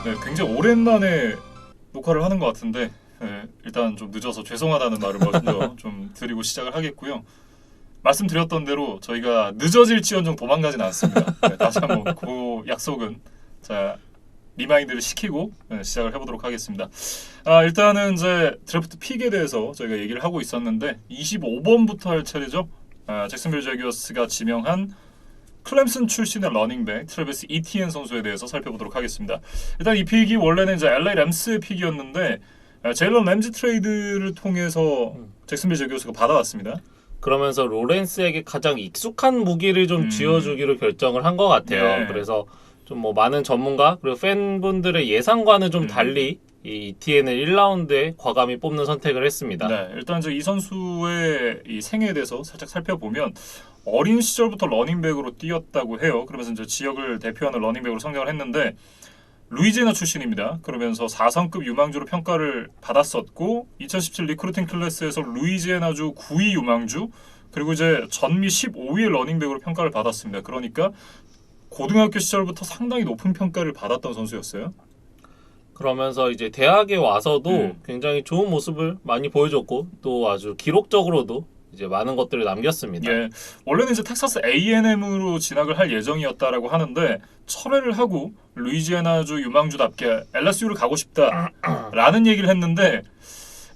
네, 굉장히 오랜만에 녹화를 하는 것 같은데 일단 좀 늦어서 죄송하다는 말을 먼저 좀 드리고 시작을 하겠고요. 말씀드렸던 대로 저희가 늦어질지언정 도망가진 않습니다. 다시 한번 그 약속은 자 리마인드를 시키고 시작을 해보도록 하겠습니다. 일단은 이제 드래프트 픽에 대해서 저희가 얘기를 하고 있었는데 25번부터 할 차례죠. 잭슨빌 제규어스가 지명한 클램슨 출신의 러닝백 트래비스 이티엔 선수에 대해서 살펴보도록 하겠습니다. 일단 이 픽이 원래는 이제 LA 램스의 픽이었는데 제일런 램지 트레이드를 통해서 잭슨빌 제규어스가 받아왔습니다. 그러면서 로렌스에게 가장 익숙한 무기를 좀 쥐어주기로 결정을 한 것 같아요. 네. 그래서 좀 뭐 많은 전문가 그리고 팬분들의 예상과는 좀 달리 이 ETN을 1라운드에 과감히 뽑는 선택을 했습니다. 네, 일단 이 선수의 이 생애에 대해서 살짝 살펴보면 어린 시절부터 러닝백으로 뛰었다고 해요. 그러면서 이제 지역을 대표하는 러닝백으로 성장을 했는데 루이지애나 출신입니다. 그러면서 4성급 유망주로 평가를 받았었고 2017 리크루팅 클래스에서 루이지애나주 9위 유망주 그리고 이제 전미 15위의 러닝백으로 평가를 받았습니다. 그러니까 고등학교 시절부터 상당히 높은 평가를 받았던 선수였어요. 그러면서 이제 대학에 와서도 굉장히 좋은 모습을 많이 보여줬고 또 아주 기록적으로도 이제 많은 것들을 남겼습니다. 예, 원래는 이제 텍사스 A&M으로 진학을 할 예정이었다라고 하는데 철회를 하고 루이지애나주 유망주답게 LSU를 가고 싶다라는 얘기를 했는데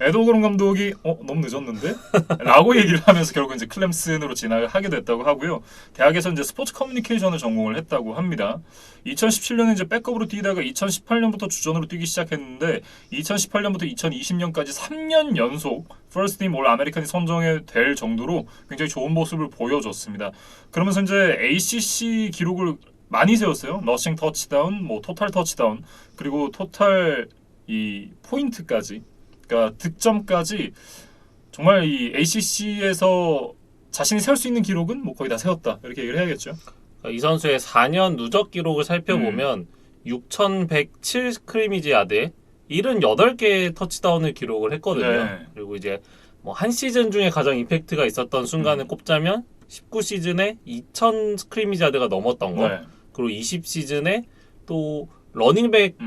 에드워그론 감독이 너무 늦었는데? 라고 얘기를 하면서 결국 이제 클램슨으로 진학을 하게 됐다고 하고요. 대학에서 이제 스포츠 커뮤니케이션을 전공을 했다고 합니다. 2017년에 이제 백업으로 뛰다가 2018년부터 주전으로 뛰기 시작했는데 2018년부터 2020년까지 3년 연속 퍼스트 팀 올 아메리칸이 선정이 될 정도로 굉장히 좋은 모습을 보여줬습니다. 그러면서 이제 ACC 기록을 많이 세웠어요. 러싱 터치다운, 뭐 토탈 터치다운, 그리고 토탈 이 포인트까지. 그러니까 득점까지 정말 이 ACC에서 자신이 세울 수 있는 기록은 뭐 거의 다 세웠다 이렇게 얘기를 해야겠죠. 이 선수의 4년 누적 기록을 살펴보면 6,107 스크리미지 야드에 78개의 터치다운을 기록을 했거든요. 네. 그리고 이제 뭐 한 시즌 중에 가장 임팩트가 있었던 순간을 꼽자면 19시즌에 2,000 스크리미지 야드가 넘었던 거. 네. 그리고 20시즌에 또 러닝백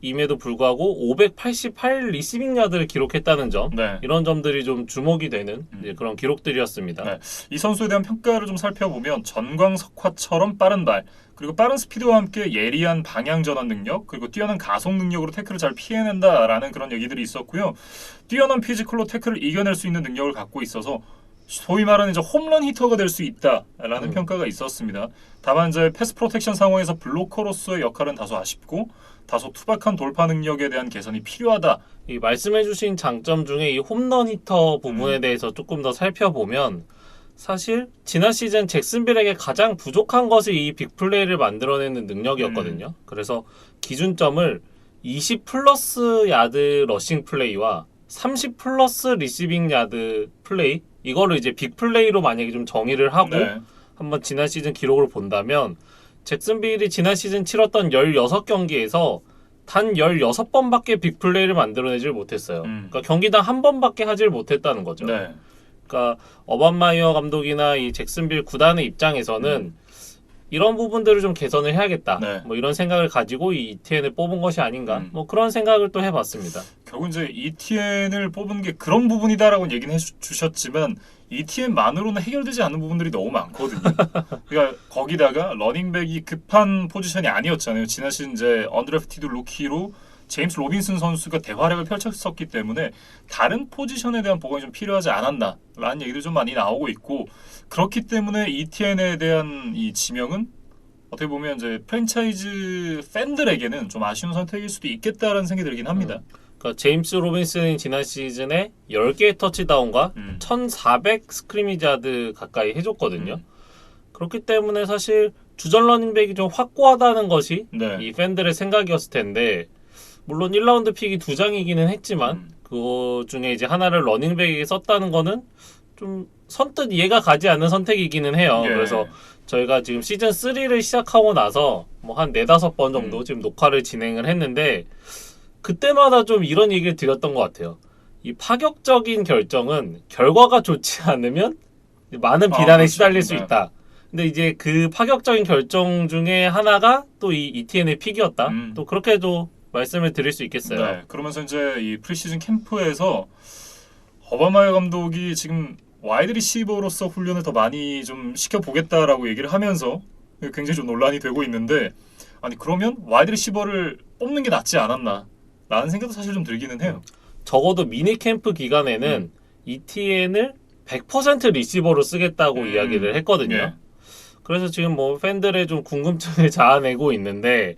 임에도 불구하고 588 리시빙 야드를 기록했다는 점, 네. 이런 점들이 좀 주목이 되는 이제 그런 기록들이었습니다. 네. 이 선수에 대한 평가를 좀 살펴보면 전광석화처럼 빠른 발, 그리고 빠른 스피드와 함께 예리한 방향 전환 능력, 그리고 뛰어난 가속 능력으로 태클을 잘 피해낸다라는 그런 얘기들이 있었고요. 뛰어난 피지컬로 태클을 이겨낼 수 있는 능력을 갖고 있어서 소위 말하는 이제 홈런 히터가 될 수 있다라는 평가가 있었습니다. 다만 이제 패스 프로텍션 상황에서 블로커로서의 역할은 다소 아쉽고 다소 투박한 돌파 능력에 대한 개선이 필요하다. 이 말씀해주신 장점 중에 이 홈런 히터 부분에 대해서 조금 더 살펴보면 사실 지난 시즌 잭슨빌에게 가장 부족한 것이 이 빅플레이를 만들어내는 능력이었거든요. 그래서 기준점을 20 플러스 야드 러싱 플레이와 30 플러스 리시빙 야드 플레이, 이거를 이제 빅플레이로 만약에 좀 정의를 하고 한번 지난 시즌 기록을 본다면 잭슨빌이 지난 시즌 치렀던 16경기에서 단 16번밖에 빅플레이를 만들어내질 못했어요. 그러니까 경기당 한 번밖에 하질 못했다는 거죠. 네. 그러니까 어반 마이어 감독이나 이 잭슨빌 구단의 입장에서는 이런 부분들을 좀 개선을 해야겠다. 네. 뭐 이런 생각을 가지고 이 ETN을 뽑은 것이 아닌가. 뭐 그런 생각을 또 해봤습니다. 결국 이제 ETN을 뽑은 게 그런 부분이다라고 얘기는 해주셨지만 ETN만으로는 해결되지 않는 부분들이 너무 많거든요. 그러니까 거기다가 러닝백이 급한 포지션이 아니었잖아요. 지난 시즌 이제 언드래프티드 루키로 제임스 로빈슨 선수가 대활약을 펼쳤었기 때문에 다른 포지션에 대한 보강이 좀 필요하지 않았나라는 얘기도 좀 많이 나오고 있고, 그렇기 때문에 ETN에 대한 이 지명은 어떻게 보면 이제 프랜차이즈 팬들에게는 좀 아쉬운 선택일 수도 있겠다라는 생각이 들긴 합니다. 그러니까 제임스 로빈슨이 지난 시즌에 10개의 터치다운과 1,400 스크리미지 야드 가까이 해줬거든요. 그렇기 때문에 사실 주전 러닝백이 좀 확고하다는 것이 이 팬들의 생각이었을 텐데, 물론 1라운드 픽이 2장이기는 했지만 그거 중에 이제 하나를 러닝백에게 썼다는 거는 좀 선뜻 이해가 가지 않는 선택이기는 해요. 그래서 저희가 지금 시즌 3를 시작하고 나서 뭐 한 4-5번 정도 지금 녹화를 진행을 했는데 그때마다 좀 이런 얘기를 드렸던 것 같아요. 이 파격적인 결정은 결과가 좋지 않으면 많은 비난에 시달릴 수 있다. 근데 이제 그 파격적인 결정 중에 하나가 또 이 ETN의 픽이었다. 또 그렇게도 말씀을 드릴 수 있겠어요. 네, 그러면서 이제 이 프리시즌 캠프에서 어바마이어 감독이 지금 와이드 리시버로서 훈련을 더 많이 좀 시켜보겠다라고 얘기를 하면서 굉장히 좀 논란이 되고 있는데, 아니 그러면 와이드 리시버를 뽑는 게 낫지 않았나 라는 생각도 사실 좀 들기는 해요. 적어도 미니 캠프 기간에는 ETN을 100% 리시버로 쓰겠다고 이야기를 했거든요. 예. 그래서 지금 뭐 팬들의 좀 궁금증을 자아내고 있는데,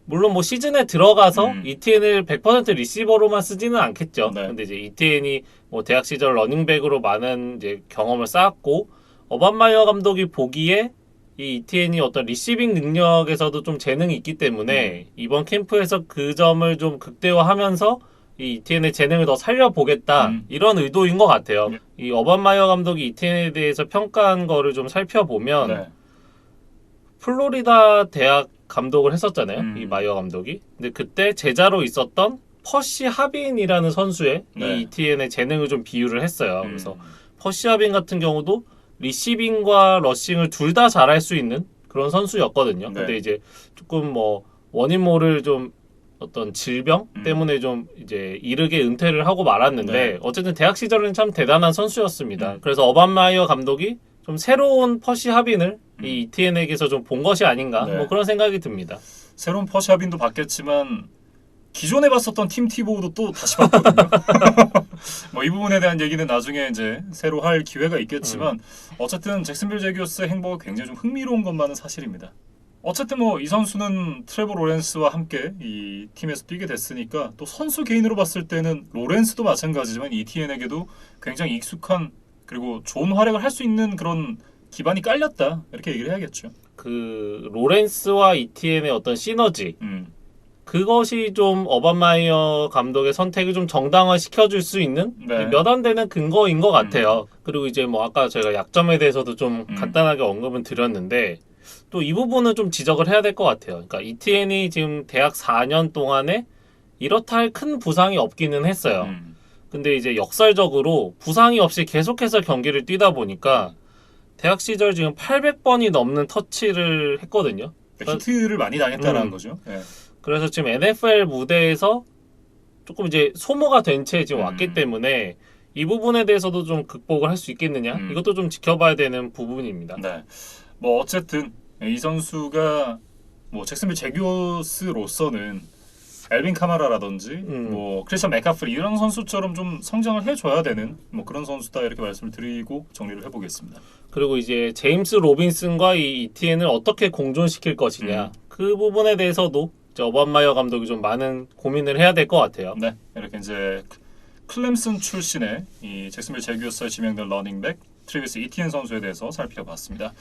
물론 뭐 시즌에 들어가서 ETN을 100% 리시버로만 쓰지는 않겠죠. 네. 근데 이제 ETN이 뭐 대학 시절 러닝백으로 많은 이제 경험을 쌓았고, 어반마이어 감독이 보기에 이 ETN이 어떤 리시빙 능력에서도 좀 재능이 있기 때문에 이번 캠프에서 그 점을 좀 극대화하면서 이 ETN의 재능을 더 살려보겠다, 이런 의도인 것 같아요. 이 어반마이어 감독이 ETN에 대해서 평가한 거를 좀 살펴보면 네. 플로리다 대학 감독을 했었잖아요. 이 마이어 감독이. 근데 그때 제자로 있었던 퍼시 하빈이라는 선수의 네. 이 ETN의 재능을 좀 비유를 했어요. 그래서 퍼시 하빈 같은 경우도 리시빙과 러싱을 둘 다 잘할 수 있는 그런 선수였거든요. 네. 근데 이제 조금 뭐 원인 모를 좀 어떤 질병 때문에 좀 이제 이르게 은퇴를 하고 말았는데, 네. 어쨌든 대학 시절은 참 대단한 선수였습니다. 그래서 어반마이어 감독이 좀 새로운 퍼시 하빈을 이 ETN에게서 좀 본 것이 아닌가, 네. 뭐 그런 생각이 듭니다. 새로운 퍼샤빈도 봤겠지만 기존에 봤었던 팀 티보우도 또 다시 봤거든요. 뭐 이 부분에 대한 얘기는 나중에 이제 새로 할 기회가 있겠지만 어쨌든 잭슨빌 제규어스의 행보가 굉장히 좀 흥미로운 것만은 사실입니다. 어쨌든 뭐 이 선수는 트레버 로렌스와 함께 이 팀에서 뛰게 됐으니까 또 선수 개인으로 봤을 때는 로렌스도 마찬가지지만 ETN에게도 굉장히 익숙한 그리고 좋은 활약을 할 수 있는 그런 기반이 깔렸다, 이렇게 얘기를 해야겠죠. 그 로렌스와 ETN의 어떤 시너지, 그것이 좀 어반마이어 감독의 선택을 좀 정당화시켜줄 수 있는 네. 몇 안 되는 근거인 것 같아요. 그리고 이제 뭐 아까 저희가 약점에 대해서도 좀 간단하게 언급은 드렸는데, 또 이 부분은 좀 지적을 해야 될 것 같아요. 그러니까 ETN이 지금 대학 4년 동안에 이렇다 할 큰 부상이 없기는 했어요. 근데 이제 역설적으로 부상이 없이 계속해서 경기를 뛰다 보니까 대학 시절 지금 800번이 넘는 터치를 했거든요. 히트를 많이 당했다라는 거죠. 네. 그래서 지금 NFL 무대에서 조금 이제 소모가 된 채 지금 왔기 때문에 이 부분에 대해서도 좀 극복을 할 수 있겠느냐, 이것도 좀 지켜봐야 되는 부분입니다. 네. 뭐 어쨌든 이 선수가 뭐 잭슨빌 제규어스로서는 엘빈 카마라라든지 뭐 크리스천 맥카프리 이런 선수처럼 좀 성장을 해줘야 되는 뭐 그런 선수다, 이렇게 말씀을 드리고 정리를 해보겠습니다. 그리고 이제 제임스 로빈슨과 이 ETN을 어떻게 공존시킬 것이냐, 그 부분에 대해서도 이제 어반마이어 감독이 좀 많은 고민을 해야 될 것 같아요. 네, 이렇게 이제 클lem슨 출신의 이 잭슨빌 제규어스에 지명된 러닝백 트래비스 이티엔 선수에 대해서 살펴봤습니다.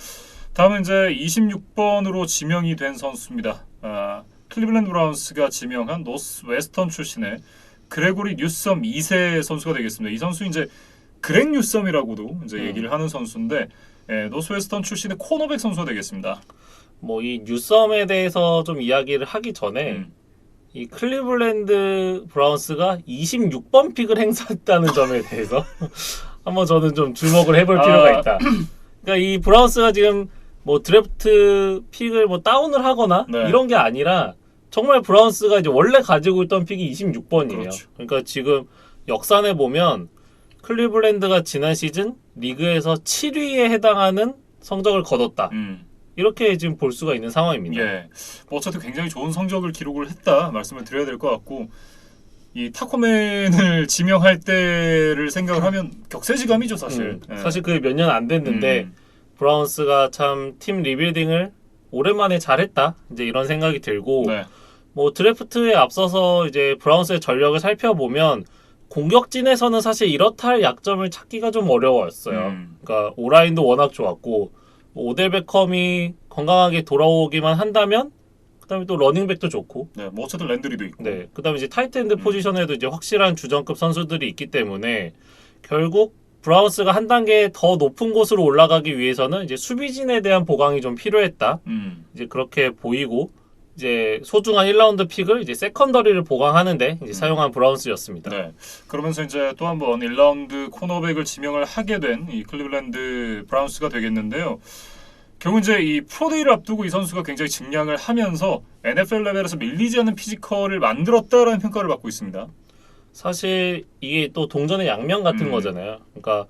다음은 이제 26번으로 지명이 된 선수입니다. 클리블랜드 브라운스가 지명한 노스웨스턴 출신의 그레고리 뉴섬 2세 선수가 되겠습니다. 이 선수 이제 그렉 뉴섬이라고도 이제 얘기를 하는 선수인데, 노스웨스턴 출신의 코너백 선수가 되겠습니다. 뭐 이 뉴섬에 대해서 좀 이야기를 하기 전에 이 클리블랜드 브라운스가 26번 픽을 행사했다는 점에 대해서 한번 저는 좀 주목을 해볼 필요가 있다. 그러니까 이 브라운스가 지금 뭐 드래프트 픽을 뭐 다운을 하거나 이런 게 아니라 정말 브라운스가 이제 원래 가지고 있던 픽이 26번이에요. 그렇죠. 그러니까 지금 역산해 보면 클리블랜드가 지난 시즌 리그에서 7위에 해당하는 성적을 거뒀다. 이렇게 지금 볼 수가 있는 상황입니다. 예, 뭐 어쨌든 굉장히 좋은 성적을 기록을 했다 말씀을 드려야 될 것 같고, 이 타코맨을 지명할 때를 생각을 하면 격세지감이죠, 사실. 사실 그게 몇 년 안 됐는데 브라운스가 참 팀 리빌딩을 오랜만에 잘했다, 이제 이런 생각이 들고, 뭐 드래프트에 앞서서 이제 브라운스의 전력을 살펴보면 공격진에서는 사실 이렇다 할 약점을 찾기가 좀 어려웠어요. 그러니까 오라인도 워낙 좋았고, 오델 베컴이 건강하게 돌아오기만 한다면 그다음에 또 러닝백도 좋고, 네, 뭐 어쨌든 랜드리도 있고, 네, 그다음에 이제 타이트엔드 포지션에도 이제 확실한 주전급 선수들이 있기 때문에 결국 브라운스가 한 단계 더 높은 곳으로 올라가기 위해서는 이제 수비진에 대한 보강이 좀 필요했다. 이제 그렇게 보이고, 이제 소중한 1라운드 픽을 이제 세컨더리를 보강하는데 이제 사용한 브라운스였습니다. 네. 그러면서 이제 또 한 번 1라운드 코너백을 지명을 하게 된 이 클리블랜드 브라운스가 되겠는데요. 결국 이제 이 프로데이를 앞두고 이 선수가 굉장히 증량을 하면서 NFL 레벨에서 밀리지 않는 피지컬을 만들었다라는 평가를 받고 있습니다. 사실 이게 또 동전의 양면 같은 거잖아요. 그러니까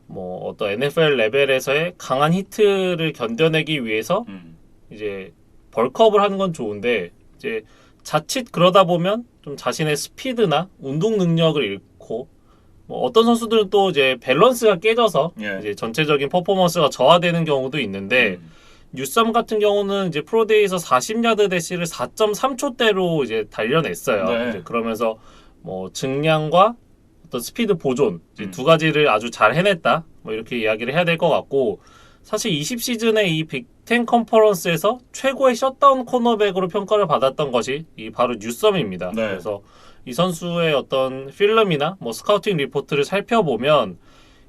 뭐 어떤 NFL 레벨에서의 강한 히트를 견뎌내기 위해서 이제 벌크업을 하는 건 좋은데 이제 자칫 그러다 보면 좀 자신의 스피드나 운동 능력을 잃고 뭐 어떤 선수들은 또 이제 밸런스가 깨져서 예. 이제 전체적인 퍼포먼스가 저하되는 경우도 있는데 뉴섬 같은 경우는 이제 프로데이에서 40야드 대시를 4.3초대로 이제 달려냈어요. 네. 이제 그러면서 뭐 증량과 어떤 스피드 보존 이제 두 가지를 아주 잘 해냈다. 뭐 이렇게 이야기를 해야 될 것 같고 사실 20시즌에 이 빅10 컨퍼런스에서 최고의 셧다운 코너백으로 평가를 받았던 것이 이 바로 뉴섬입니다. 네. 그래서 이 선수의 어떤 필름이나 뭐 스카우팅 리포트를 살펴보면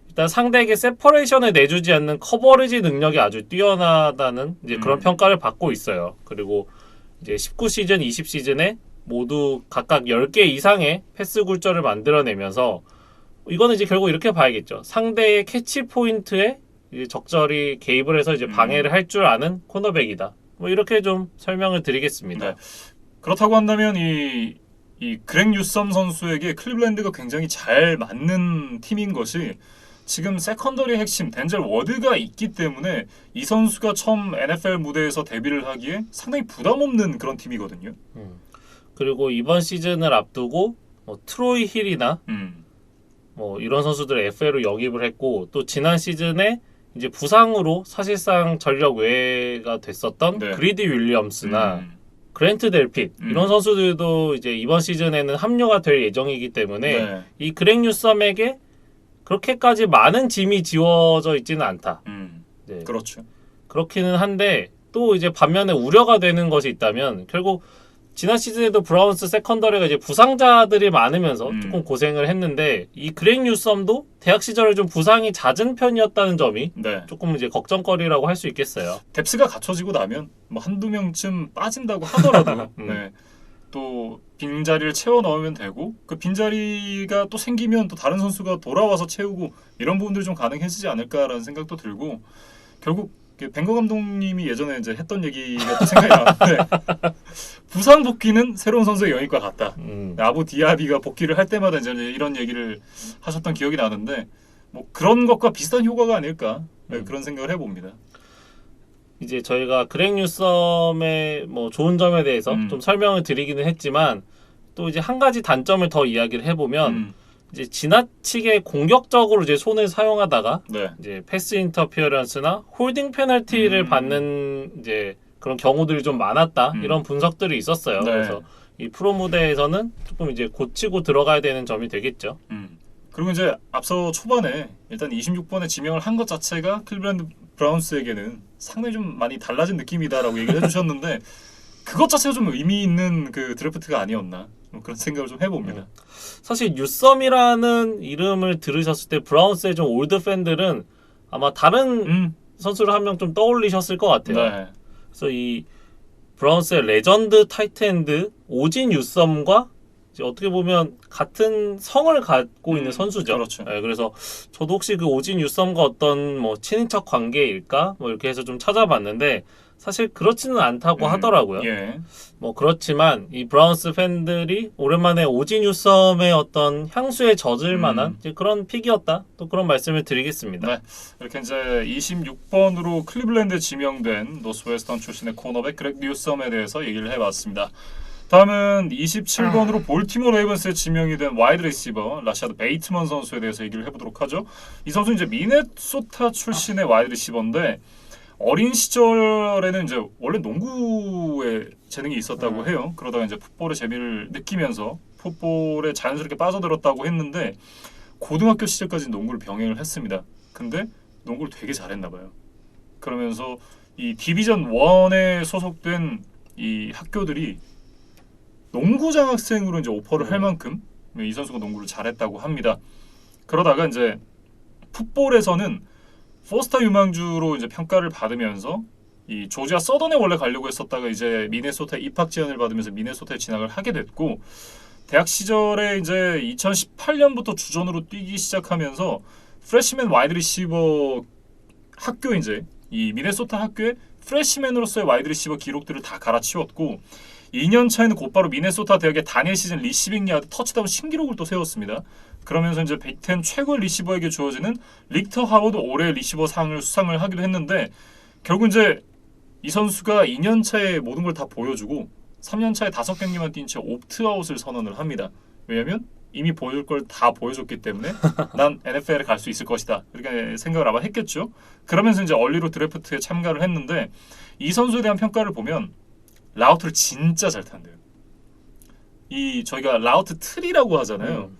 일단 상대에게 세퍼레이션을 내주지 않는 커버리지 능력이 아주 뛰어나다는 이제 그런 평가를 받고 있어요. 그리고 이제 19시즌, 20시즌에 모두 각각 10개 이상의 패스 굴절을 만들어내면서 이거는 이제 결국 이렇게 봐야겠죠. 상대의 캐치 포인트에 이제 적절히 개입을 해서 이제 방해를 할 줄 아는 코너백이다. 뭐 이렇게 좀 설명을 드리겠습니다. 네. 그렇다고 한다면 이 그렉 뉴섬 선수에게 클리블랜드가 굉장히 잘 맞는 팀인 것이 지금 세컨더리 핵심 덴젤 워드가 있기 때문에 이 선수가 처음 NFL 무대에서 데뷔를 하기에 상당히 부담 없는 그런 팀이거든요. 그리고 이번 시즌을 앞두고 뭐 트로이 힐이나 뭐 이런 선수들 FA로 영입을 했고 또 지난 시즌에 이제 부상으로 사실상 전력 외가 됐었던 네. 그리디 윌리엄스나 그랜트 델핏 이런 선수들도 이제 이번 시즌에는 합류가 될 예정이기 때문에 네. 이 그렉 뉴섬에게 그렇게까지 많은 짐이 지워져 있지는 않다. 네. 그렇죠. 그렇기는 한데 또 이제 반면에 우려가 되는 것이 있다면 결국 지난 시즌에도 브라운스 세컨더리가 이제 부상자들이 많으면서 조금 고생을 했는데 이 그렉 뉴섬도 대학 시절에 좀 부상이 잦은 편이었다는 점이 네. 조금 이제 걱정거리라고 할 수 있겠어요. 뎁스가 갖춰지고 나면 뭐 한두 명쯤 빠진다고 하더라도 네. 또 빈자리를 채워 넣으면 되고 그 빈자리가 또 생기면 또 다른 선수가 돌아와서 채우고 이런 부분들이 좀 가능해지지 않을까라는 생각도 들고 결국 벵거 감독님이 예전에 이제 했던 얘기가 또 생각이 나는데 부상 복귀는 새로운 선수의 영입과 같다. 아부 디아비가 복귀를 할 때마다 이제 이런 얘기를 하셨던 기억이 나는데 뭐 그런 것과 비슷한 효과가 아닐까 네, 그런 생각을 해봅니다. 이제 저희가 그렉 뉴섬의 뭐 좋은 점에 대해서 좀 설명을 드리기는 했지만 또 이제 한 가지 단점을 더 이야기를 해보면 이제 지나치게 공격적으로 이제 손을 사용하다가 네. 이제 패스 인터피어런스나 홀딩 페널티를 받는 이제 그런 경우들이 좀 많았다 이런 분석들이 있었어요. 네. 그래서 이 프로 무대에서는 조금 이제 고치고 들어가야 되는 점이 되겠죠. 그리고 이제 앞서 초반에 일단 26번에 지명을 한 것 자체가 클리블랜드 브라운스에게는 상당히 좀 많이 달라진 느낌이다라고 얘기를 해주셨는데 그것 자체가 좀 의미 있는 그 드래프트가 아니었나 그런 생각을 좀 해봅니다. 사실 뉴섬이라는 이름을 들으셨을 때 브라운스의 좀 올드 팬들은 아마 다른 선수를 한 명 좀 떠올리셨을 것 같아요. 네. 그래서 이 브라운스의 레전드 타이트엔드 오진 뉴섬과 이제 어떻게 보면 같은 성을 갖고 있는 선수죠. 그렇죠. 네, 그래서 저도 혹시 그 오진 뉴섬과 어떤 뭐 친인척 관계일까 뭐 이렇게 해서 좀 찾아봤는데 사실 그렇지는 않다고 하더라고요. 예. 뭐 그렇지만 이 브라운스 팬들이 오랜만에 오진 뉴섬의 어떤 향수에 젖을 만한 이제 그런 픽이었다. 또 그런 말씀을 드리겠습니다. 네. 이렇게 이제 26번으로 클리블랜드에 지명된 노스웨스턴 출신의 코너백 그렉 뉴섬에 대해서 얘기를 해봤습니다. 다음은 27번으로 볼티모어 레이븐스에 지명이 된 와이드 리시버 라샤드 베이트먼 선수에 대해서 얘기를 해보도록 하죠. 이 선수 이제 미네소타 출신의 와이드 리시버인데 어린 시절에는 이제 원래 농구에 재능이 있었다고 해요. 그러다가 이제 풋볼의 재미를 느끼면서 풋볼에 자연스럽게 빠져들었다고 했는데 고등학교 시절까지 농구를 병행을 했습니다. 근데 농구를 되게 잘했나 봐요. 그러면서 이 디비전 1에 소속된 이 학교들이 농구 장학생으로 이제 오퍼를 할 만큼 이 선수가 농구를 잘했다고 합니다. 그러다가 이제 풋볼에서는 포스터 유망주로 이제 평가를 받으면서 이 조지아 서던에 원래 가려고 했었다가 이제 미네소타에 입학 제안을 받으면서 미네소타에 진학을 하게 됐고 대학 시절에 이제 2018년부터 주전으로 뛰기 시작하면서 프레시맨 와이드 리시버 학교 이제 이 미네소타 학교의 프레시맨으로서의 와이드 리시버 기록들을 다 갈아치웠고 2년 차에는 곧바로 미네소타 대학의 단일 시즌 리시빙 야드 터치다운 신기록을 또 세웠습니다. 그러면서 이제 빅텐 최고 리시버에게 주어지는 릭터 하워드 올해 리시버 상을 수상을 하기도 했는데 결국 이제 이 선수가 2년 차에 모든 걸 다 보여주고 3년 차에 5경기만 뛴 채 옵트아웃을 선언을 합니다. 왜냐면 이미 보여줄 걸 다 보여줬기 때문에 난 NFL에 갈 수 있을 것이다. 이렇게 생각을 아마 했겠죠. 그러면서 이제 얼리로 드래프트에 참가를 했는데 이 선수에 대한 평가를 보면 라우트를 진짜 잘 탄대요. 이 저희가 라우트 트리라고 하잖아요.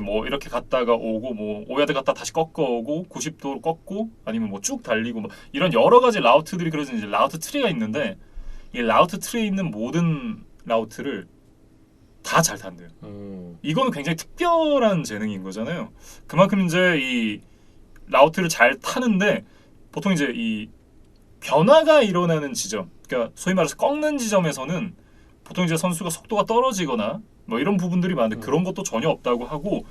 뭐 이렇게 갔다가 오고 뭐 5야드 갔다 다시 꺾어 오고 90도로 꺾고 아니면 뭐 쭉 달리고 뭐 이런 여러 가지 라우트들이 그려진 이제 라우트 트리가 있는데 이 라우트 트리에 있는 모든 라우트를 다 잘 탄대요. 이거는 굉장히 특별한 재능인 거잖아요. 그만큼 이제 이 라우트를 잘 타는데 보통 이제 이 변화가 일어나는 지점, 그러니까 소위 말해서 꺾는 지점에서는 보통 이제 선수가 속도가 떨어지거나 뭐 이런 부분들이 많은데 그런 것도 전혀 없다고 하고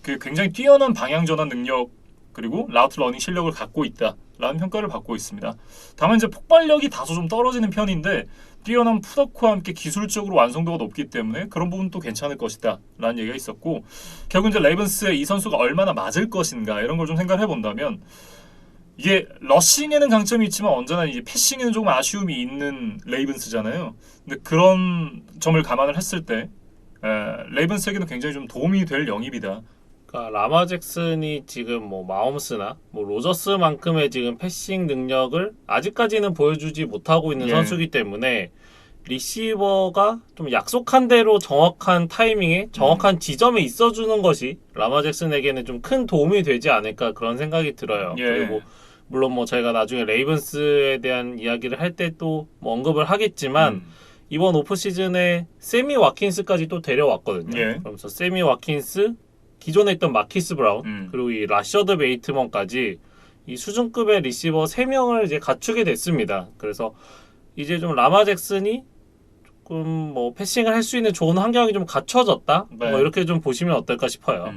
그 굉장히 뛰어난 방향 전환 능력 그리고 라우트 러닝 실력을 갖고 있다라는 평가를 받고 있습니다. 다만 이제 폭발력이 다소 좀 떨어지는 편인데 뛰어난 풋워크와 함께 기술적으로 완성도가 높기 때문에 그런 부분도 괜찮을 것이다 라는 얘기가 있었고 결국 이제 레이븐스에 이 선수가 얼마나 맞을 것인가 이런 걸 좀 생각을 해본다면 이게 러싱에는 강점이 있지만 언제나 이제 패싱에는 조금 아쉬움이 있는 레이븐스잖아요. 근데 그런 점을 감안을 했을 때 레이븐스에게는 굉장히 좀 도움이 될 영입이다. 그러니까 라마 잭슨이 지금 뭐 마홈스나 뭐 로저스만큼의 지금 패싱 능력을 아직까지는 보여주지 못하고 있는 예. 선수이기 때문에 리시버가 좀 약속한 대로 정확한 타이밍에 정확한 지점에 있어주는 것이 라마 잭슨에게는 좀 큰 도움이 되지 않을까 그런 생각이 들어요. 예. 그리고 물론 뭐 저희가 나중에 레이븐스에 대한 이야기를 할 때 또 뭐 언급을 하겠지만 이번 오프 시즌에 세미 와킨스까지 또 데려왔거든요. 예. 그러면서 세미 와킨스, 기존에 있던 마키스 브라운, 그리고 이 라셔드 베이트먼까지 이 수준급의 리시버 3명을 이제 갖추게 됐습니다. 그래서 이제 좀 라마 잭슨이 조금 뭐 패싱을 할 수 있는 좋은 환경이 좀 갖춰졌다. 네. 뭐 이렇게 좀 보시면 어떨까 싶어요.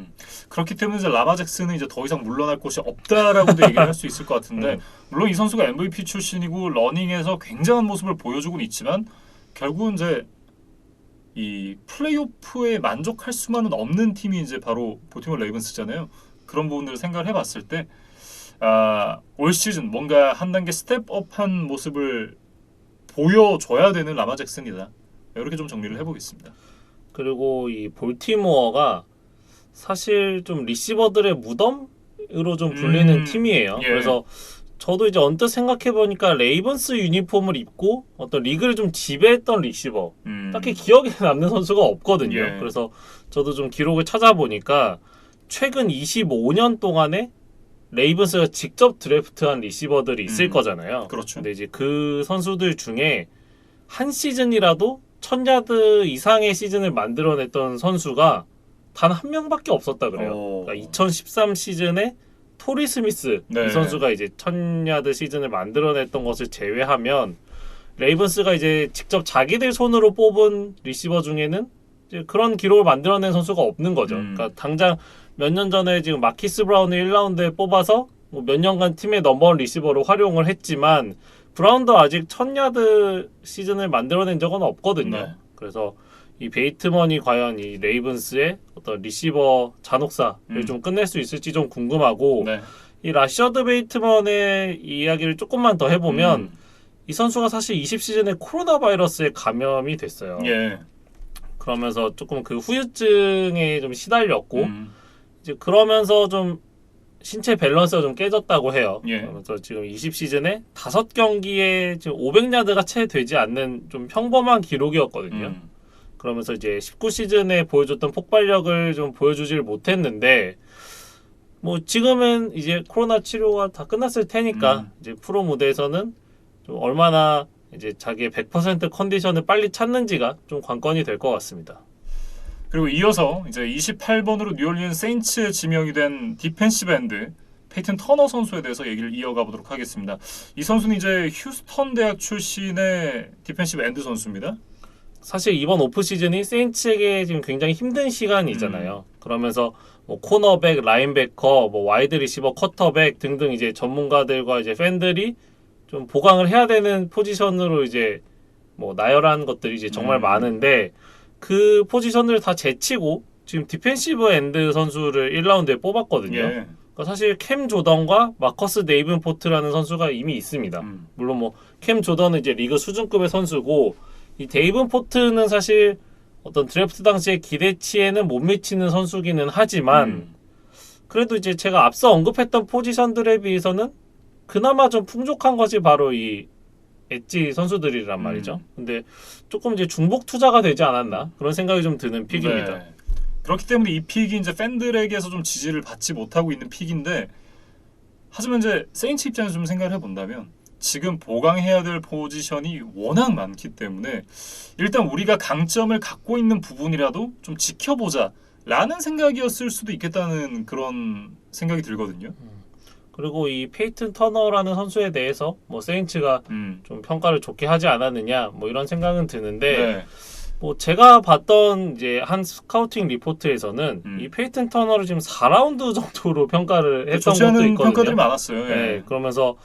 그렇기 때문에 이제 라마 잭슨은 이제 더 이상 물러날 곳이 없다라고도 얘기를 할 수 있을 것 같은데 물론 이 선수가 MVP 출신이고 러닝에서 굉장한 모습을 보여주고는 있지만 결국은 이제 이 플레이오프에 만족할 수만은 없는 팀이 이제 바로 볼티모어 레이븐스잖아요. 그런 부분들을 생각을 해봤을 때 올 시즌 뭔가 한 단계 스텝업한 모습을 보여줘야 되는 라마 잭슨이다. 이렇게 좀 정리를 해보겠습니다. 그리고 이 볼티모어가 사실 좀 리시버들의 무덤으로 좀 불리는 팀이에요. 예. 그래서 저도 이제 언뜻 생각해보니까 레이븐스 유니폼을 입고 어떤 리그를 좀 지배했던 리시버 딱히 기억에 남는 선수가 없거든요. 예. 그래서 저도 좀 기록을 찾아보니까 최근 25년 동안에 레이븐스가 직접 드래프트한 리시버들이 있을 거잖아요. 그렇죠. 근데 이제 그 선수들 중에 한 시즌이라도 1000야드 이상의 시즌을 만들어냈던 선수가 단 한 명밖에 없었다 그래요. 그러니까 2013 시즌에 토리 스미스 네. 이 선수가 이제 1000야드 시즌을 만들어냈던 것을 제외하면 레이븐스가 이제 직접 자기들 손으로 뽑은 리시버 중에는 이제 그런 기록을 만들어낸 선수가 없는 거죠. 그러니까 당장 몇 년 전에 지금 마키스 브라운을 1라운드에 뽑아서 뭐 몇 년간 팀의 넘버원 리시버로 활용을 했지만 브라운도 아직 1000야드 시즌을 만들어낸 적은 없거든요. 네. 그래서 이 베이트먼이 과연 이 레이븐스의 어떤 리시버 잔혹사를 좀 끝낼 수 있을지 좀 궁금하고 네. 이 라셔드 베이트먼의 이야기를 조금만 더 해보면 이 선수가 사실 20시즌에 코로나 바이러스에 감염이 됐어요. 예. 그러면서 조금 그 후유증에 좀 시달렸고 이제 그러면서 좀 신체 밸런스가 좀 깨졌다고 해요. 예. 그래서 지금 20시즌에 5경기에 지금 500야드가 채 되지 않는 좀 평범한 기록이었거든요. 그러면서 이제 19시즌에 보여줬던 폭발력을 좀 보여주질 못했는데 뭐 지금은 이제 코로나 치료가 다 끝났을 테니까 이제 프로 무대에서는 좀 얼마나 이제 자기의 100% 컨디션을 빨리 찾는지가 좀 관건이 될 것 같습니다. 그리고 이어서 이제 28번으로 뉴올리언 세인츠에 지명이 된 디펜시브 엔드 페이튼 터너 선수에 대해서 얘기를 이어가 보도록 하겠습니다. 이 선수는 이제 휴스턴 대학 출신의 디펜시브 엔드 선수입니다. 사실 이번 오프 시즌이 세인츠에게 지금 굉장히 힘든 시간이잖아요. 그러면서 뭐 코너백, 라인베커, 뭐 와이드 리시버, 쿼터백 등등 이제 전문가들과 이제 팬들이 좀 보강을 해야 되는 포지션으로 이제 뭐 나열한 것들이 이제 정말 많은데 그 포지션을 다 제치고 지금 디펜시브 엔드 선수를 1라운드에 뽑았거든요. 예. 그러니까 사실 캠 조던과 마커스 데이븐포트라는 선수가 이미 있습니다. 물론 뭐 캠 조던은 이제 리그 수준급의 선수고 이 데이븐포트는 사실 어떤 드래프트 당시의 기대치에는 못 미치는 선수기는 하지만 그래도 이제 제가 앞서 언급했던 포지션들에 비해서는 그나마 좀 풍족한 것이 바로 이 엣지 선수들이란 말이죠. 근데 조금 이제 중복 투자가 되지 않았나 그런 생각이 좀 드는 픽입니다. 네. 그렇기 때문에 이 픽이 이제 팬들에게서 좀 지지를 받지 못하고 있는 픽인데 하지만 이제 세인츠 입장에서 좀 생각을 해본다면 지금 보강해야 될 포지션이 워낙 많기 때문에 일단 우리가 강점을 갖고 있는 부분이라도 좀 지켜보자 라는 생각이었을 수도 있겠다는 그런 생각이 들거든요. 그리고 이 페이튼 터너라는 선수에 대해서 뭐 세인츠가 좀 평가를 좋게 하지 않았느냐 뭐 이런 생각은 드는데 네. 뭐 제가 봤던 이제 한 스카우팅 리포트에서는 이 페이튼 터너를 지금 4라운드 정도로 평가를 했던 좋지 것도 않은 있거든요. 평가들이 많았어요. 예. 네, 그러면서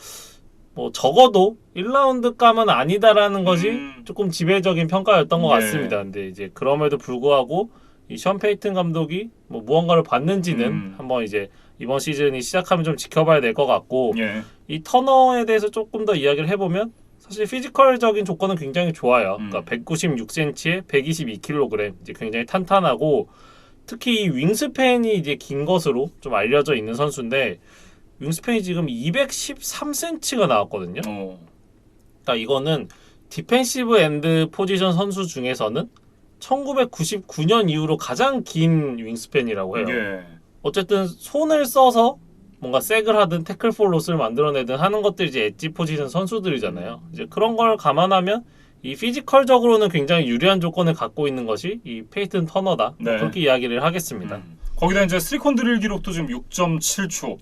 뭐 적어도 1라운드 감은 아니다라는 것이 조금 지배적인 평가였던 것 네. 같습니다. 근데 이제 그럼에도 불구하고 이 션 페이튼 감독이 뭐 무언가를 봤는지는 한번 이제 이번 시즌이 시작하면 좀 지켜봐야 될 것 같고 예. 이 터너에 대해서 조금 더 이야기를 해보면 사실 피지컬적인 조건은 굉장히 좋아요. 그러니까 196cm에 122kg 이제 굉장히 탄탄하고 특히 이 윙스팬이 이제 긴 것으로 좀 알려져 있는 선수인데 윙스팬이 지금 213cm가 나왔거든요. 그러니까 이거는 디펜시브 엔드 포지션 선수 중에서는 1999년 이후로 가장 긴 윙스팬이라고 해요. 예. 어쨌든 손을 써서 뭔가 색을 하든 태클 폴롯을 만들어내든 하는 것들이 이제 엣지 포지션 선수들이잖아요. 이제 그런 걸 감안하면 이 피지컬적으로는 굉장히 유리한 조건을 갖고 있는 것이 이 페이튼 터너다. 네. 그렇게 이야기를 하겠습니다. 거기다 이제 3콘 드릴 기록도 지금 6.7초.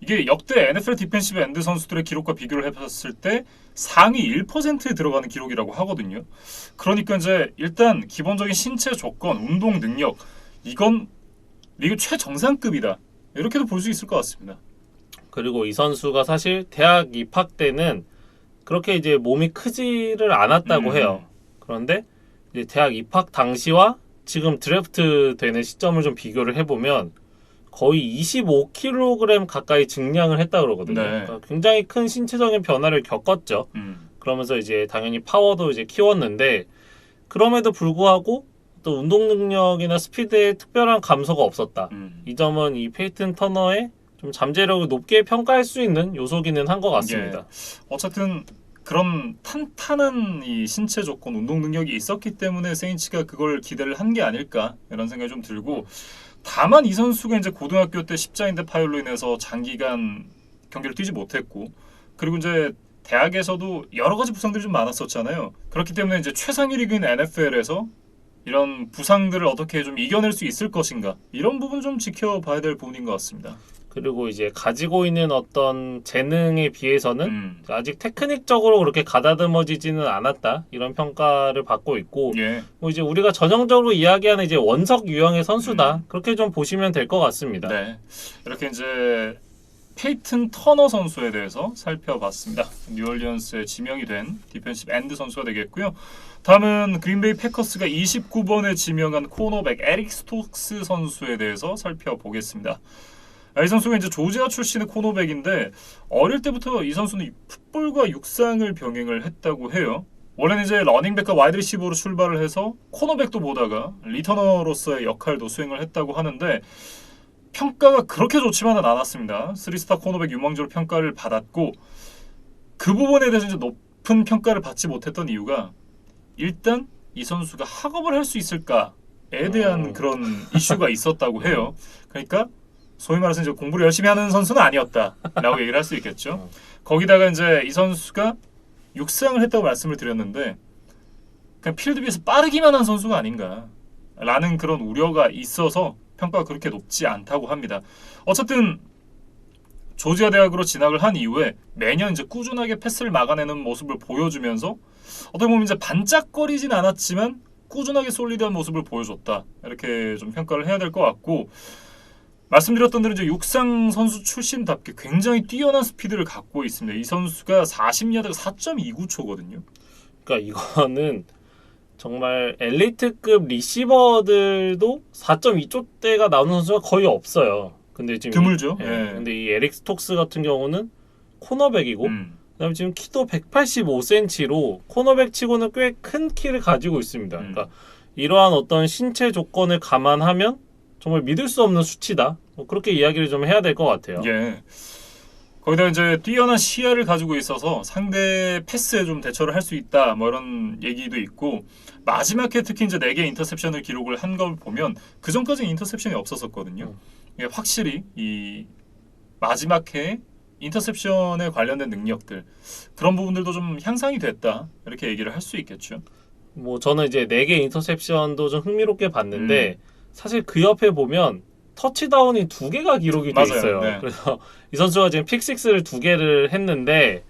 이게 역대 NFL 디펜시브 엔드 선수들의 기록과 비교를 해봤을 때 상위 1%에 들어가는 기록이라고 하거든요. 그러니까 이제 일단 기본적인 신체 조건, 운동 능력 이건 리그 최정상급이다. 이렇게도 볼 수 있을 것 같습니다. 그리고 이 선수가 사실 대학 입학 때는 그렇게 이제 몸이 크지를 않았다고 해요. 그런데 이제 대학 입학 당시와 지금 드래프트 되는 시점을 좀 비교를 해보면 거의 25kg 가까이 증량을 했다 그러거든요. 네. 그러니까 굉장히 큰 신체적인 변화를 겪었죠. 그러면서 이제 당연히 파워도 이제 키웠는데 그럼에도 불구하고 또 운동 능력이나 스피드에 특별한 감소가 없었다. 이 점은 이 페이튼 터너의 좀 잠재력을 높게 평가할 수 있는 요소기는 한 것 같습니다. 예. 어쨌든 그런 탄탄한 이 신체 조건, 운동 능력이 있었기 때문에 세인츠가 그걸 기대를 한 게 아닐까 이런 생각이 좀 들고 다만 이 선수가 이제 고등학교 때 십자인대 파열로 인해서 장기간 경기를 뛰지 못했고 그리고 이제 대학에서도 여러 가지 부상들이 좀 많았었잖아요. 그렇기 때문에 이제 최상위 리그인 NFL에서 이런 부상들을 어떻게 좀 이겨낼 수 있을 것인가 이런 부분 좀 지켜봐야 될 부분인 것 같습니다. 그리고 이제 가지고 있는 어떤 재능에 비해서는 아직 테크닉적으로 그렇게 가다듬어지지는 않았다 이런 평가를 받고 있고 예. 뭐 이제 우리가 전형적으로 이야기하는 이제 원석 유형의 선수다 그렇게 좀 보시면 될 것 같습니다. 네, 이렇게 이제 페이튼 터너 선수에 대해서 살펴봤습니다. 뉴올리언스에 지명이 된 디펜시브 엔드 선수가 되겠고요. 다음은 그린베이 패커스가 29번에 지명한 코너백 에릭 스톡스 선수에 대해서 살펴보겠습니다. 이 선수가 이제 조지아 출신의 코너백인데 어릴 때부터 이 선수는 풋볼과 육상을 병행을 했다고 해요. 원래는 이제 러닝백과 와이드 리시버로 출발을 해서 코너백도 보다가 리터너로서의 역할도 수행을 했다고 하는데 평가가 그렇게 좋지만은 않았습니다. 3스타 코너백 유망주로 평가를 받았고 그 부분에 대해서 이제 높은 평가를 받지 못했던 이유가 일단 이 선수가 학업을 할 수 있을까에 대한 그런 이슈가 있었다고 해요. 그러니까 소위 말해서 이제 공부를 열심히 하는 선수는 아니었다라고 얘기를 할 수 있겠죠. 거기다가 이제 이 선수가 육상을 했다고 말씀을 드렸는데 그냥 필드 위에서 빠르기만 한 선수가 아닌가라는 그런 우려가 있어서 평가가 그렇게 높지 않다고 합니다. 어쨌든 조지아 대학으로 진학을 한 이후에 매년 이제 꾸준하게 패스를 막아내는 모습을 보여주면서 어떻게 보면 이제 반짝거리진 않았지만 꾸준하게 솔리드한 모습을 보여줬다. 이렇게 좀 평가를 해야 될 것 같고 말씀드렸던 대로 이제 육상 선수 출신답게 굉장히 뛰어난 스피드를 갖고 있습니다. 이 선수가 40야드가 4.29초거든요. 그러니까 이거는 정말 엘리트급 리시버들도 4.2초대가 나오는 선수가 거의 없어요. 근데 지금 드물죠. 예. 예. 근데 이 에릭 스톡스 같은 경우는 코너백이고 그다음에 지금 키도 185cm로 코너백 치고는 꽤 큰 키를 가지고 있습니다. 그러니까 이러한 어떤 신체 조건을 감안하면 정말 믿을 수 없는 수치다. 뭐 그렇게 이야기를 좀 해야 될 것 같아요. 예. 거기다 이제 뛰어난 시야를 가지고 있어서 상대 패스에 좀 대처를 할 수 있다. 뭐 이런 얘기도 있고 마지막에 특히 이제 4개 인터셉션을 기록을 한 걸 보면 그 전까지는 인터셉션이 없었었거든요. 이게 확실히 이 마지막 해 인터셉션에 관련된 능력들 그런 부분들도 좀 향상이 됐다. 이렇게 얘기를 할 수 있겠죠. 뭐 저는 이제 4개 인터셉션도 좀 흥미롭게 봤는데 사실 그 옆에 보면 터치다운이 2개가 기록이 돼 맞아요. 있어요. 네. 그래서 이 선수가 지금 픽6를 2개를 했는데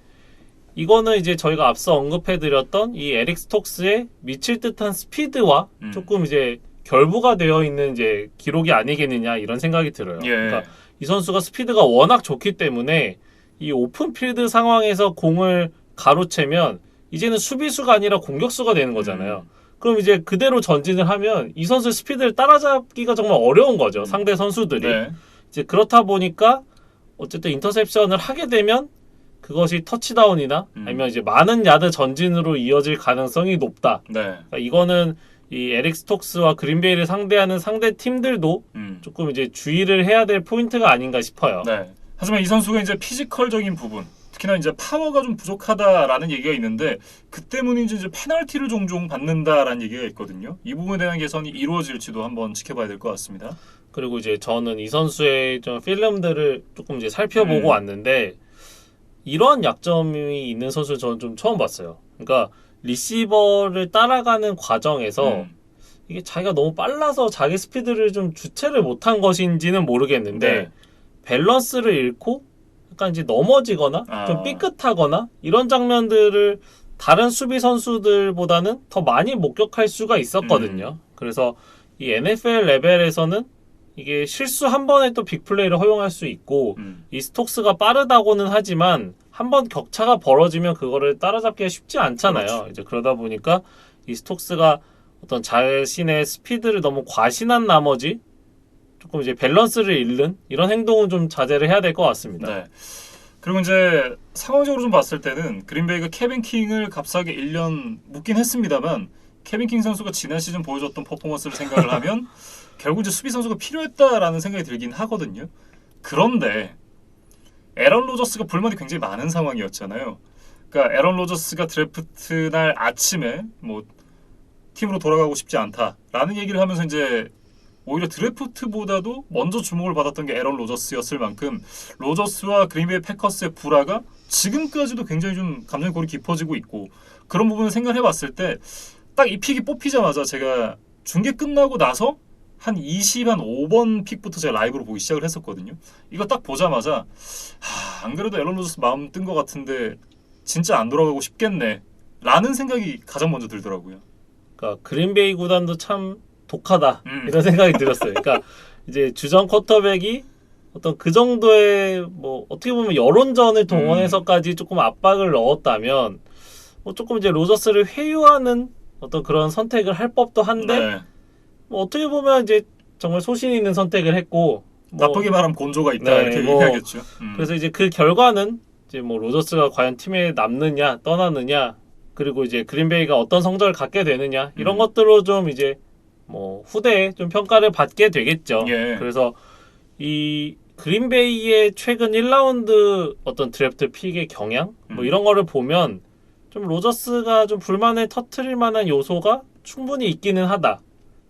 이거는 이제 저희가 앞서 언급해드렸던 이 에릭 스톡스의 미칠 듯한 스피드와 조금 이제 결부가 되어 있는 이제 기록이 아니겠느냐 이런 생각이 들어요. 예. 그러니까 이 선수가 스피드가 워낙 좋기 때문에 이 오픈필드 상황에서 공을 가로채면 이제는 수비수가 아니라 공격수가 되는 거잖아요. 그럼 이제 그대로 전진을 하면 이 선수의 스피드를 따라잡기가 정말 어려운 거죠. 상대 선수들이. 네. 이제 그렇다 보니까 어쨌든 인터셉션을 하게 되면 그것이 터치다운이나 아니면 이제 많은 야드 전진으로 이어질 가능성이 높다. 네. 그러니까 이거는 이 에릭 스톡스와 그린베이를 상대하는 상대 팀들도 조금 이제 주의를 해야 될 포인트가 아닌가 싶어요. 네. 하지만 이 선수가 이제 피지컬적인 부분, 특히나 이제 파워가 좀 부족하다라는 얘기가 있는데 그 때문인지 이제 페널티를 종종 받는다라는 얘기가 있거든요. 이 부분에 대한 개선이 이루어질지도 한번 지켜봐야 될 것 같습니다. 그리고 이제 저는 이 선수의 좀 필름들을 조금 이제 살펴보고 왔는데 이런 약점이 있는 선수를 저는 좀 처음 봤어요. 그러니까 리시버를 따라가는 과정에서 이게 자기가 너무 빨라서 자기 스피드를 좀 주체를 못한 것인지는 모르겠는데 네. 밸런스를 잃고 약간 이제 넘어지거나 좀 삐끗하거나 이런 장면들을 다른 수비 선수들보다는 더 많이 목격할 수가 있었거든요. 그래서 이 NFL 레벨에서는 이게 실수 한 번에 또 빅플레이를 허용할 수 있고 이 스톡스가 빠르다고는 하지만 한 번 격차가 벌어지면 그거를 따라잡기가 쉽지 않잖아요. 그렇죠. 이제 그러다 보니까 이 스톡스가 어떤 자신의 스피드를 너무 과신한 나머지 조금 이제 밸런스를 잃는 이런 행동은 좀 자제를 해야 될 것 같습니다. 네. 그리고 이제 상황적으로 좀 봤을 때는 그린베이가 케빈 킹을 값싸게 1년 묵긴 했습니다만 케빈 킹 선수가 지난 시즌 보여줬던 퍼포먼스를 생각을 하면 결국 이제 수비 선수가 필요했다라는 생각이 들긴 하거든요. 그런데 에런 로저스가 불만이 굉장히 많은 상황이었잖아요. 그러니까 에런 로저스가 드래프트 날 아침에 뭐 팀으로 돌아가고 싶지 않다라는 얘기를 하면서 이제 오히려 드래프트보다도 먼저 주목을 받았던 게 에런 로저스였을 만큼 로저스와 그린베이 패커스의 불화가 지금까지도 굉장히 좀 감정이 골이 깊어지고 있고 그런 부분을 생각해 봤을 때 딱 이 픽이 뽑히자마자 제가 중계 끝나고 나서 한 5번 픽부터 제가 라이브로 보기 시작을 했었거든요. 이거 딱 보자마자 안 그래도 에런 로저스 마음 뜬 것 같은데 진짜 안 돌아가고 싶겠네 라는 생각이 가장 먼저 들더라고요. 그러니까 그린베이 구단도 참 독하다 이런 생각이 들었어요. 그러니까 이제 주전 쿼터백이 어떤 그 정도의 뭐 어떻게 보면 여론전을 동원해서까지 조금 압박을 넣었다면 뭐 조금 이제 로저스를 회유하는 어떤 그런 선택을 할 법도 한데 네. 뭐 어떻게 보면 이제 정말 소신 있는 선택을 했고 뭐 나쁘게 말하면 곤조가 있다 네, 이렇게 뭐 얘기하겠죠. 그래서 이제 그 결과는 이제 뭐 로저스가 과연 팀에 남느냐 떠나느냐 그리고 이제 그린베이가 어떤 성적을 갖게 되느냐 이런 것들로 좀 이제 뭐 후대에 좀 평가를 받게 되겠죠. 예. 그래서 이 그린베이의 최근 1라운드 어떤 드래프트 픽의 경향 뭐 이런 거를 보면 좀 로저스가 좀 불만을 터트릴 만한 요소가 충분히 있기는 하다.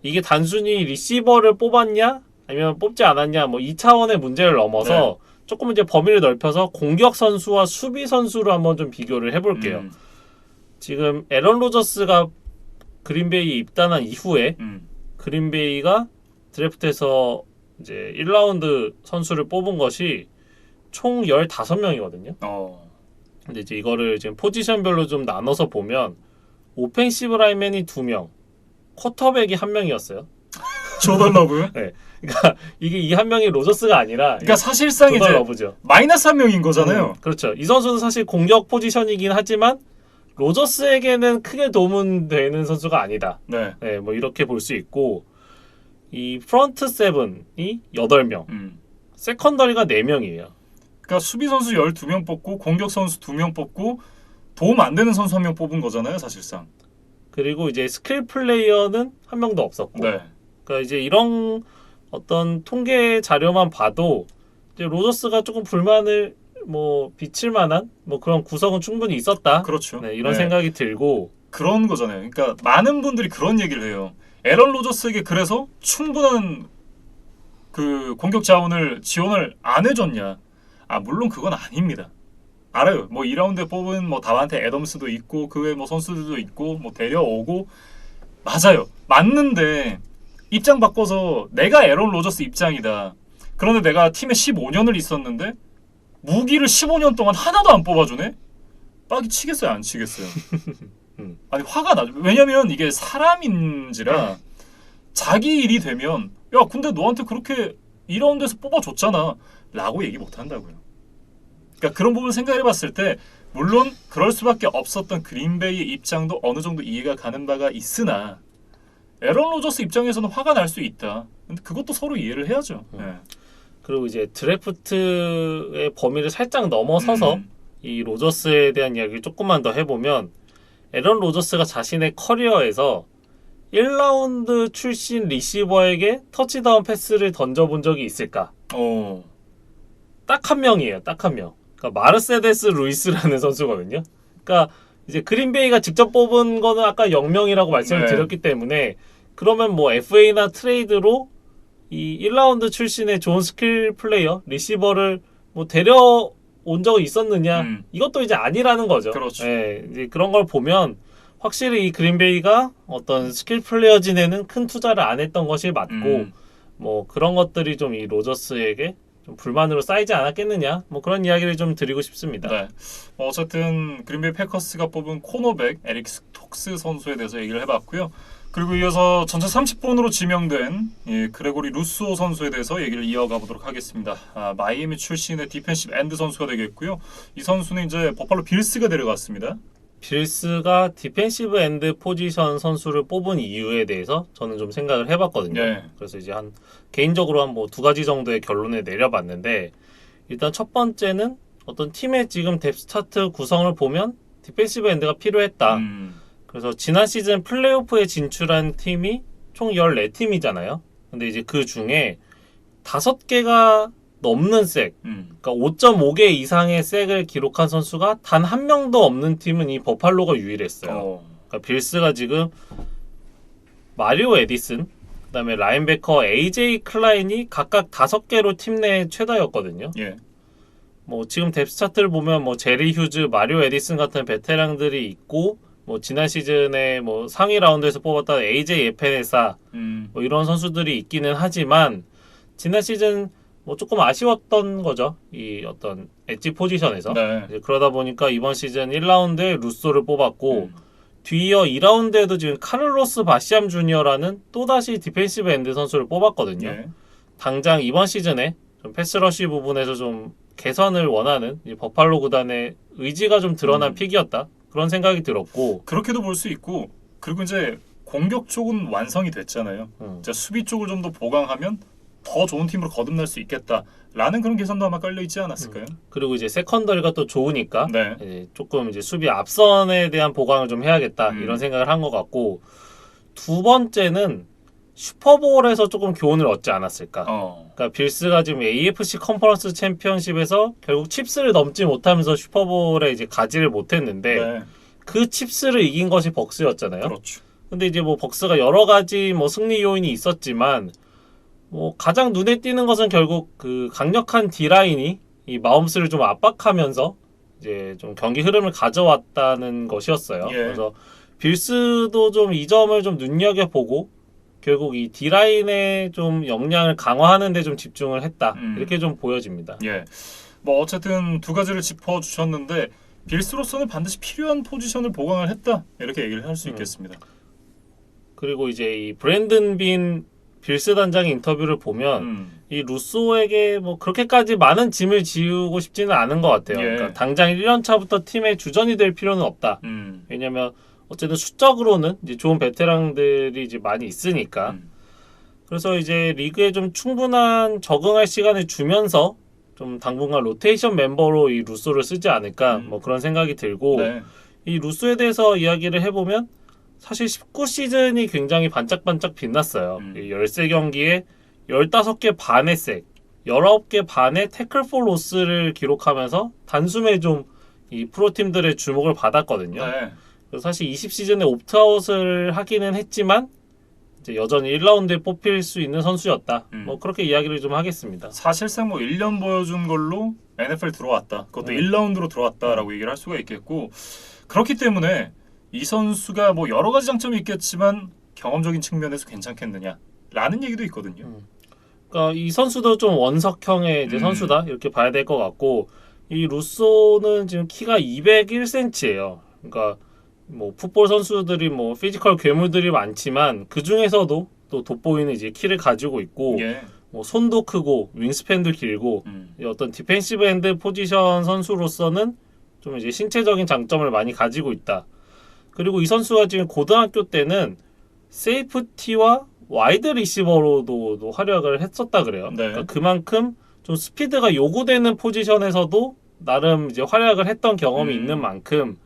이게 단순히 리시버를 뽑았냐 아니면 뽑지 않았냐 뭐 2차원의 문제를 넘어서 조금 이제 범위를 넓혀서 공격 선수와 수비 선수로 한번 좀 비교를 해볼게요. 지금 에런 로저스가 그린베이에 입단한 이후에 그린베이가 드래프트에서 이제 1라운드 선수를 뽑은 것이 총 15명이거든요. 근데 이제 이거를 지금 포지션별로 좀 나눠서 보면 오펜시브 라인맨이 2명, 쿼터백이 1명이었어요. 조던 러브. 그러니까 이게 이 한 명이 로저스가 아니라 그러니까 사실상 조던 이제 러브죠. 마이너스 한 명인 거잖아요. 그렇죠. 이 선수는 사실 공격 포지션이긴 하지만 로저스에게는 크게 도움은 되는 선수가 아니다. 네. 네, 뭐 이렇게 볼 수 있고 이 프런트 세븐이 8명, 세컨더리가 4명이에요. 그러니까 수비 선수 12명 뽑고 공격 선수 2명 뽑고 도움 안 되는 선수 1명 뽑은 거잖아요, 사실상. 그리고 이제 스킬 플레이어는 한 명도 없었고. 네. 그러니까 이제 이런 어떤 통계 자료만 봐도 이제 로저스가 조금 불만을 뭐 비칠 만한 뭐 그런 구석은 충분히 있었다. 그렇죠. 네, 이런 네. 생각이 들고 그런 거잖아요. 그러니까 많은 분들이 그런 얘기를 해요. 에런 로저스에게 그래서 충분한 그 공격 자원을 지원을 안 해줬냐? 아 물론 그건 아닙니다. 알아요. 뭐 2라운드에 뽑은 뭐 다반테 애덤스도 있고 그 외 뭐 선수들도 있고 뭐 데려오고 맞아요. 맞는데 입장 바꿔서 내가 에런 로저스 입장이다. 그런데 내가 팀에 15년을 있었는데 무기를 15년 동안 하나도 안 뽑아주네? 빡이 치겠어요? 안 치겠어요? 아니 화가 나죠. 왜냐면 이게 사람인지라 자기 일이 되면 야 근데 너한테 그렇게 2라운드에서 뽑아줬잖아 라고 얘기 못한다고요. 그러니까 그런 부분 생각해봤을 때 물론 그럴 수밖에 없었던 그린베이의 입장도 어느 정도 이해가 가는 바가 있으나 에런 로저스 입장에서는 화가 날 수 있다. 근데 그것도 서로 이해를 해야죠. 네. 그리고 이제 드래프트의 범위를 살짝 넘어서서 이 로저스에 대한 이야기를 조금만 더 해보면 에런 로저스가 자신의 커리어에서 1라운드 출신 리시버에게 터치다운 패스를 던져본 적이 있을까? 딱 한 명이에요. 딱 한 명. 그러니까 마르세데스 루이스라는 선수거든요. 그러니까 이제 그린베이가 직접 뽑은 거는 아까 0명이라고 말씀을 드렸기 때문에 그러면 뭐 FA나 트레이드로 이 1라운드 출신의 좋은 스킬 플레이어 리시버를 뭐 데려온 적이 있었느냐? 이것도 이제 아니라는 거죠. 그렇죠. 예, 이제 그런 걸 보면 확실히 이 그린베이가 어떤 스킬 플레이어 진에는 큰 투자를 안 했던 것이 맞고 뭐 그런 것들이 좀 이 로저스에게 좀 불만으로 쌓이지 않았겠느냐 뭐 그런 이야기를 좀 드리고 싶습니다. 네. 어쨌든 그린베이 패커스가 뽑은 코너백 에릭 스톡스 선수에 대해서 얘기를 해봤고요. 그리고 이어서 전체 30번으로 지명된 그레고리 루소 선수에 대해서 얘기를 이어가 보도록 하겠습니다. 마이애미 출신의 디펜시브 엔드 선수가 되겠고요. 이 선수는 이제 버팔로 빌스가 데려갔습니다. 빌스가 디펜시브 엔드 포지션 선수를 뽑은 이유에 대해서 저는 좀 생각을 해봤거든요. 네. 그래서 이제 개인적으로 한 뭐 2가지 정도의 결론을 내려봤는데 일단 첫 번째는 어떤 팀의 지금 뎁스 차트 구성을 보면 디펜시브 엔드가 필요했다. 그래서 지난 시즌 플레이오프에 진출한 팀이 총 14팀이잖아요. 근데 이제 그 중에 5개가 넘는 색, 그러니까 5.5개 이상의 색을 기록한 선수가 단 한 명도 없는 팀은 이 버팔로가 유일했어요. 그러니까 빌스가 지금 마리오 에디슨, 그다음에 라인베커 AJ 클라인이 각각 5개로 팀 내 최다였거든요. 예. 뭐 지금 뎁스 차트를 보면 뭐 제리 휴즈, 마리오 에디슨 같은 베테랑들이 있고 뭐 지난 시즌에 뭐 상위 라운드에서 뽑았던 AJ 에페네사 뭐 이런 선수들이 있기는 하지만 지난 시즌 뭐 조금 아쉬웠던 거죠. 이 어떤 엣지 포지션에서. 네. 이제 그러다 보니까 이번 시즌 1라운드에 루소를 뽑았고 뒤이어 2라운드에도 지금 카를로스 바시암 주니어라는 또다시 디펜시브 엔드 선수를 뽑았거든요. 네. 당장 이번 시즌에 좀 패스러시 부분에서 좀 개선을 원하는 이 버팔로 구단의 의지가 좀 드러난 픽이었다. 그런 생각이 들었고 그렇게도 볼 수 있고 그리고 이제 공격 쪽은 완성이 됐잖아요. 이제 수비 쪽을 좀 더 보강하면 더 좋은 팀으로 거듭날 수 있겠다라는 그런 계산도 아마 깔려 있지 않았을까요? 그리고 이제 세컨더리가 또 좋으니까 네. 이제 조금 이제 수비 앞선에 대한 보강을 좀 해야겠다 이런 생각을 한 것 같고 두 번째는 슈퍼볼에서 조금 교훈을 얻지 않았을까. 그러니까 빌스가 지금 AFC 컨퍼런스 챔피언십에서 결국 칩스를 넘지 못하면서 슈퍼볼에 이제 가지를 못했는데 네. 그 칩스를 이긴 것이 벅스였잖아요. 그렇죠. 근데 이제 뭐 벅스가 여러 가지 뭐 승리 요인이 있었지만 뭐 가장 눈에 띄는 것은 결국 그 강력한 D라인이 이 마홈스를 좀 압박하면서 이제 좀 경기 흐름을 가져왔다는 것이었어요. 예. 그래서 빌스도 좀 이 점을 좀 눈여겨보고 결국 이 D라인의 좀 역량을 강화하는 데 좀 집중을 했다. 이렇게 좀 보여집니다. 예. 뭐 어쨌든 두 가지를 짚어 주셨는데 빌스로서는 반드시 필요한 포지션을 보강을 했다. 이렇게 얘기를 할 수 있겠습니다. 그리고 이제 이 브랜든 빈 빌스 단장의 인터뷰를 보면 이 루소에게 뭐 그렇게까지 많은 짐을 지우고 싶지는 않은 것 같아요. 예. 그러니까 당장 1년 차부터 팀의 주전이 될 필요는 없다. 왜냐면 어쨌든 수적으로는 이제 좋은 베테랑들이 이제 많이 있으니까. 그래서 이제 리그에 좀 충분한 적응할 시간을 주면서 좀 당분간 로테이션 멤버로 이 루소를 쓰지 않을까 뭐 그런 생각이 들고 네. 이 루소에 대해서 이야기를 해보면 사실 19시즌이 굉장히 반짝반짝 빛났어요. 13경기에 15개 반의 색, 19개 반의 태클 포 로스를 기록하면서 단숨에 좀 이 프로팀들의 주목을 받았거든요. 네. 그래서 사실 20시즌에 옵트아웃을 하기는 했지만 이제 여전히 1라운드에 뽑힐 수 있는 선수였다. 뭐 그렇게 이야기를 좀 하겠습니다. 사실상 뭐 1년 보여준 걸로 NFL 들어왔다. 그것도 1라운드로 들어왔다라고 얘기를 할 수가 있겠고 그렇기 때문에 이 선수가 뭐 여러 가지 장점이 있겠지만 경험적인 측면에서 괜찮겠느냐라는 얘기도 있거든요. 그러니까 이 선수도 좀 원석형의 이제 선수다 이렇게 봐야 될 것 같고 이 루소는 지금 키가 201cm예요. 그러니까 뭐 풋볼 선수들이 뭐 피지컬 괴물들이 많지만 그 중에서도 또 돋보이는 이제 키를 가지고 있고 예. 뭐 손도 크고 윙스팬도 길고 어떤 디펜시브 엔드 포지션 선수로서는 좀 이제 신체적인 장점을 많이 가지고 있다. 그리고 이 선수가 지금 고등학교 때는 세이프티와 와이드 리시버로도 활약을 했었다 그래요. 네. 그러니까 그만큼 좀 스피드가 요구되는 포지션에서도 나름 이제 활약을 했던 경험이 있는 만큼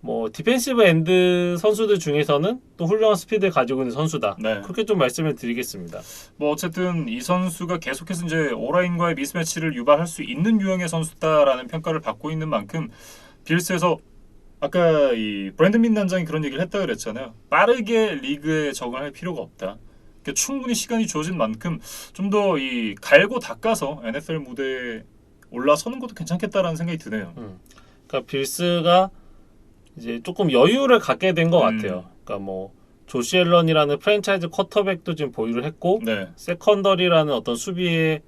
뭐 디펜시브 엔드 선수들 중에서는 또 훌륭한 스피드를 가지고 있는 선수다. 네. 그렇게 좀 말씀을 드리겠습니다. 뭐 어쨌든 이 선수가 계속해서 이제 오라인과의 미스매치를 유발할 수 있는 유형의 선수다라는 평가를 받고 있는 만큼 빌스에서 아까 이 브랜든 민 단장이 그런 얘기를 했다 그랬잖아요. 빠르게 리그에 적응할 필요가 없다. 그러니까 충분히 시간이 주어진 만큼 좀 더 이 갈고 닦아서 NFL 무대에 올라서는 것도 괜찮겠다라는 생각이 드네요. 그러니까 빌스가 이제 조금 여유를 갖게 된 것 같아요. 그러니까 뭐 조시 앨런이라는 프랜차이즈 쿼터백도 지금 보유를 했고 네. 세컨더리라는 어떤 수비의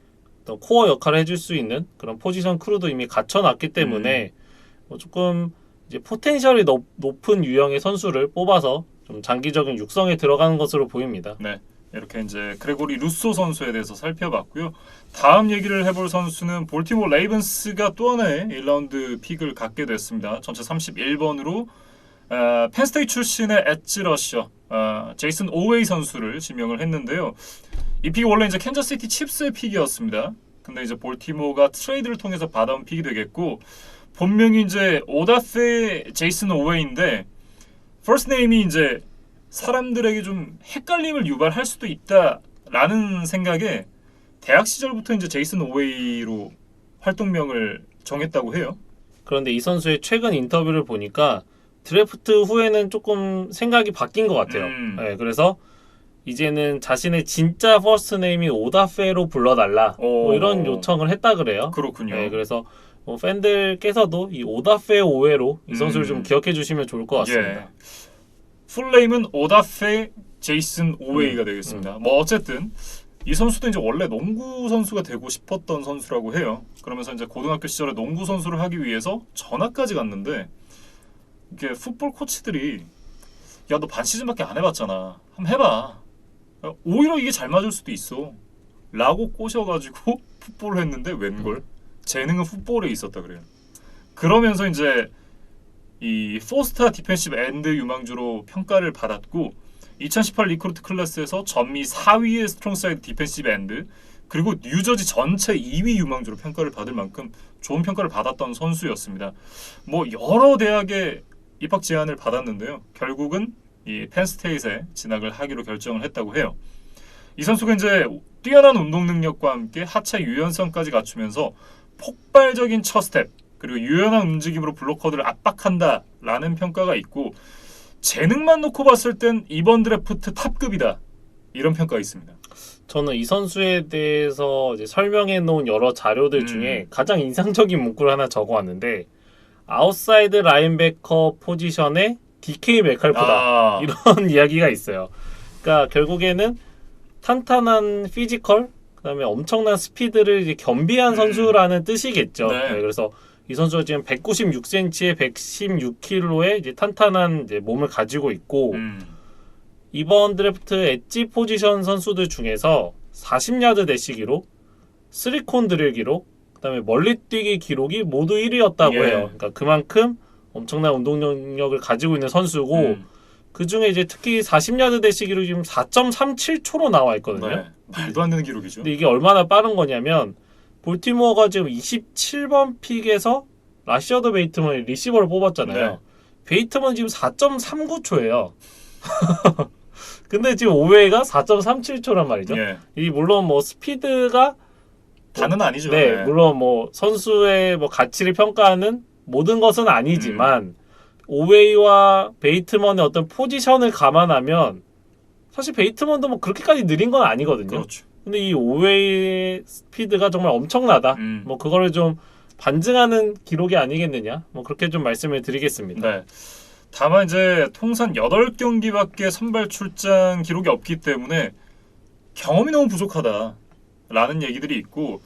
어떤 코어 역할을 해줄 수 있는 그런 포지션 크루도 이미 갖춰놨기 때문에 뭐 조금 이제 포텐셜이 높은 유형의 선수를 뽑아서 좀 장기적인 육성에 들어가는 것으로 보입니다. 네. 이렇게 이제 그레고리 루소 선수에 대해서 살펴봤고요. 다음 얘기를 해볼 선수는 볼티모어 레이븐스가 또 하나의 1라운드 픽을 갖게 됐습니다. 전체 31번으로 펜스테이트 출신의 엣지 러셔 제이슨 오웨이 선수를 지명을 했는데요. 이 픽이 원래 이제 캔자스시티 칩스의 픽이었습니다. 근데 이제 볼티모어가 트레이드를 통해서 받아온 픽이 되겠고 본명이 이제 오다페 제이슨 오웨이인데 퍼스트 네임이 이제 사람들에게 좀 헷갈림을 유발할 수도 있다라는 생각에 대학 시절부터 이제 제이슨 오웨이로 활동명을 정했다고 해요. 그런데 이 선수의 최근 인터뷰를 보니까 드래프트 후에는 조금 생각이 바뀐 것 같아요. 네, 그래서 이제는 자신의 진짜 퍼스트 네임이 오다페로 불러달라 뭐 이런 요청을 했다 그래요. 그렇군요. 네, 그래서 뭐 팬들께서도 이 오다페 오웨로 이 선수를 좀 기억해 주시면 좋을 것 같습니다. 예. 풀네임은 오다페 제이슨 오웨이가 되겠습니다. 뭐 어쨌든 이 선수도 이제 원래 농구 선수가 되고 싶었던 선수라고 해요. 그러면서 이제 고등학교 시절에 농구 선수를 하기 위해서 전학까지 갔는데 이게 풋볼 코치들이 야, 너 반 시즌밖에 안 해봤잖아. 한번 해봐. 오히려 이게 잘 맞을 수도 있어. 라고 꼬셔가지고 풋볼을 했는데 웬걸? 재능은 풋볼에 있었다 그래요. 그러면서 이제 이 4스타 디펜시브 엔드 유망주로 평가를 받았고 2018 리크루트 클래스에서 전미 4위의 스트롱사이드 디펜시브 엔드 그리고 뉴저지 전체 2위 유망주로 평가를 받을 만큼 좋은 평가를 받았던 선수였습니다. 뭐 여러 대학에 입학 제안을 받았는데요. 결국은 이 펜스테이트에 진학을 하기로 결정을 했다고 해요. 이 선수가 이제 뛰어난 운동 능력과 함께 하체 유연성까지 갖추면서 폭발적인 첫 스텝 그리고 유연한 움직임으로 블로커들을 압박한다라는 평가가 있고 재능만 놓고 봤을 땐 이번 드래프트 탑급이다 이런 평가가 있습니다. 저는 이 선수에 대해서 이제 설명해 놓은 여러 자료들 중에 가장 인상적인 문구를 하나 적어왔는데 아웃사이드 라인베커 포지션의 DK 메칼프다 이런 이야기가 있어요. 그러니까 결국에는 탄탄한 피지컬 그다음에 엄청난 스피드를 이제 겸비한 선수라는 뜻이겠죠. 네. 네, 그래서 이 선수가 지금 196cm에 116kg의 이제 탄탄한 이제 몸을 가지고 있고 이번 드래프트 엣지 포지션 선수들 중에서 40야드 대시 기록, 3콘 드릴 기록, 그다음에 멀리 뛰기 기록이 모두 1위였다고 예. 해요. 그러니까 그만큼 엄청난 운동 능력을 가지고 있는 선수고 그 중에 이제 특히 40야드 대시 기록이 지금 4.37초로 나와 있거든요. 네. 말도 안 되는 기록이죠. 근데 이게 얼마나 빠른 거냐면 볼티모어가 지금 27번 픽에서 라시어드 베이트먼 리시버를 뽑았잖아요. 네. 베이트먼 지금 4.39초예요. 근데 지금 오웨이가 4.37초란 말이죠. 예. 이 물론 뭐 스피드가 다는 아니죠. 네, 네. 물론 뭐 선수의 뭐 가치를 평가하는 모든 것은 아니지만 오웨이와 베이트먼의 어떤 포지션을 감안하면 사실 베이트먼도 뭐 그렇게까지 느린 건 아니거든요. 그렇죠. 근데 이 오웨이의 스피드가 정말 엄청나다. 뭐 그거를 좀 반증하는 기록이 아니겠느냐. 뭐 그렇게 좀 말씀을 드리겠습니다. 네. 다만 이제 통산 8경기밖에 선발 출장 기록이 없기 때문에 경험이 너무 부족하다라는 얘기들이 있고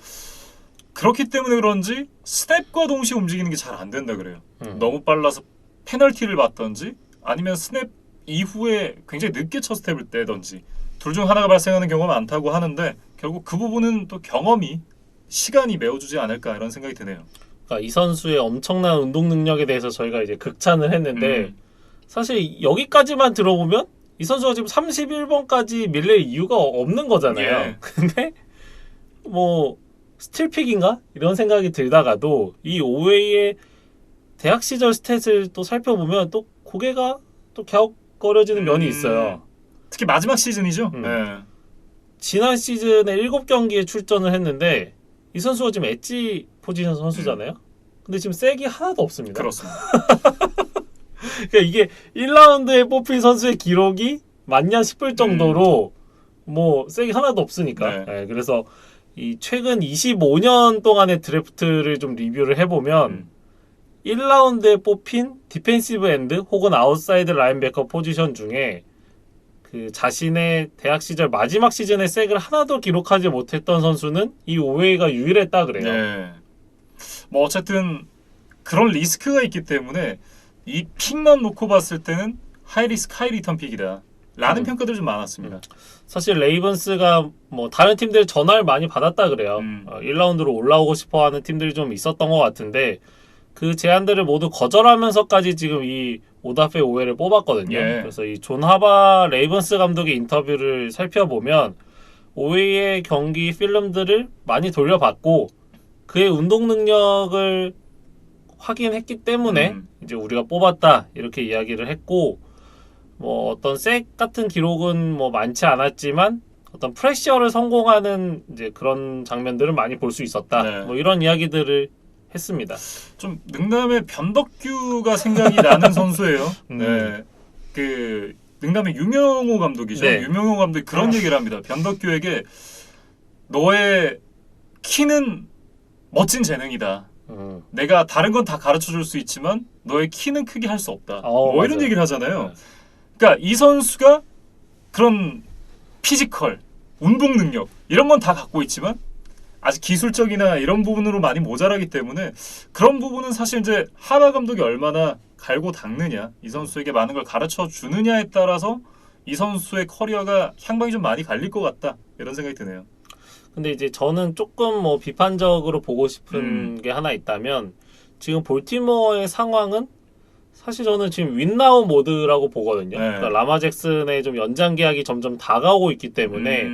그렇기 때문에 그런지 스냅과 동시에 움직이는 게 잘 안 된다 그래요. 너무 빨라서 페널티를 받던지 아니면 스냅 이후에 굉장히 늦게 첫 스텝을 떼던지 둘 중 하나가 발생하는 경우가 많다고 하는데 결국 그 부분은 또 경험이 시간이 메워주지 않을까 이런 생각이 드네요. 그러니까 이 선수의 엄청난 운동 능력에 대해서 저희가 이제 극찬을 했는데 사실 여기까지만 들어보면 이 선수가 지금 31번까지 밀릴 이유가 없는 거잖아요. 예. 근데 뭐 스틸픽인가? 이런 생각이 들다가도 이 오웨이의 대학 시절 스탯을 또 살펴보면 또 고개가 또 갸웃거려지는 면이 있어요. 특히 마지막 시즌이죠. 네. 지난 시즌에 7경기에 출전을 했는데 이 선수가 지금 엣지 포지션 선수잖아요. 근데 지금 색이 하나도 없습니다. 그렇습니다. 그러니까 이게 1라운드에 뽑힌 선수의 기록이 맞냐 싶을 정도로 뭐 색이 하나도 없으니까. 네. 네, 그래서 이 최근 25년 동안의 드래프트를 좀 리뷰를 해보면 1라운드에 뽑힌 디펜시브 엔드 혹은 아웃사이드 라인베커 포지션 중에 그 자신의 대학 시절 마지막 시즌에 색을 하나도 기록하지 못했던 선수는 이 오웨이가 유일했다 그래요. 네. 뭐 어쨌든 그런 리스크가 있기 때문에 이 픽만 놓고 봤을 때는 하이 리스크 하이 리턴 픽이다 라는 평가들이 좀 많았습니다. 사실 레이븐스가 뭐 다른 팀들 전화를 많이 받았다 그래요. 1라운드로 올라오고 싶어하는 팀들이 좀 있었던 것 같은데 그 제안들을 모두 거절하면서까지 지금 이 오다페 오웨이를 뽑았거든요. 예. 그래서 이 존 하바 레이븐스 감독의 인터뷰를 살펴보면 오웨이의 경기 필름들을 많이 돌려봤고 그의 운동 능력을 확인했기 때문에 이제 우리가 뽑았다 이렇게 이야기를 했고 뭐 어떤 색 같은 기록은 뭐 많지 않았지만 어떤 프레셔를 성공하는 이제 그런 장면들을 많이 볼 수 있었다. 네. 뭐 이런 이야기들을 했습니다. 좀 능남의 변덕규가 생각이 나는 선수예요. 네. 그 능남의 유명호 감독이죠. 네. 유명호 감독이 그런 얘기를 합니다. 변덕규에게 너의 키는 멋진 재능이다. 내가 다른 건 다 가르쳐 줄 수 있지만 너의 키는 크게 할 수 없다. 뭐 맞아요. 이런 얘기를 하잖아요. 네. 그러니까 이 선수가 그런 피지컬, 운동 능력 이런 건 다 갖고 있지만 아직 기술적이나 이런 부분으로 많이 모자라기 때문에 그런 부분은 사실 이제 하바 감독이 얼마나 갈고 닦느냐, 이 선수에게 많은 걸 가르쳐 주느냐에 따라서 이 선수의 커리어가 향방이 좀 많이 갈릴 것 같다 이런 생각이 드네요. 근데 이제 저는 조금 뭐 비판적으로 보고 싶은 게 하나 있다면 지금 볼티모어의 상황은 사실 저는 지금 윈나우 모드라고 보거든요. 네. 그러니까 라마 잭슨의 좀 연장 계약이 점점 다가오고 있기 때문에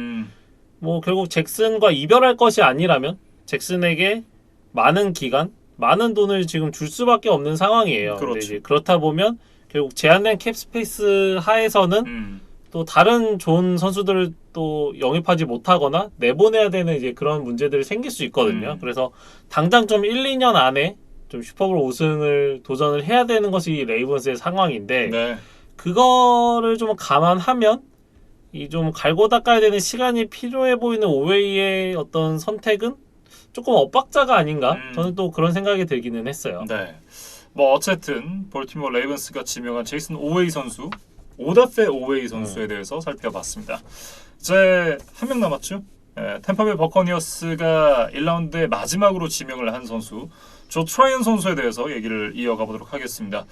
뭐 결국 잭슨과 이별할 것이 아니라면 잭슨에게 많은 기간, 많은 돈을 지금 줄 수밖에 없는 상황이에요. 그렇죠. 근데 이제 그렇다 보면 결국 제한된 캡 스페이스 하에서는 또 다른 좋은 선수들을 또 영입하지 못하거나 내보내야 되는 이제 그런 문제들이 생길 수 있거든요. 그래서 당장 좀 1, 2년 안에 좀 슈퍼볼 우승을 도전을 해야 되는 것이 이 레이븐스의 상황인데 네. 그거를 좀 감안하면 이 좀 갈고 닦아야 되는 시간이 필요해 보이는 오웨이의 어떤 선택은 조금 엇박자가 아닌가? 저는 또 그런 생각이 들기는 했어요. 네. 뭐 어쨌든 볼티모어 레이븐스가 지명한 제이슨 오웨이 선수, 오다페 오웨이 선수에 대해서 살펴봤습니다. 이제 한 명 남았죠. 템파베이 버커니어스가 1라운드에 마지막으로 지명을 한 선수 조 트라이언 선수에 대해서 얘기를 이어가 보도록 하겠습니다.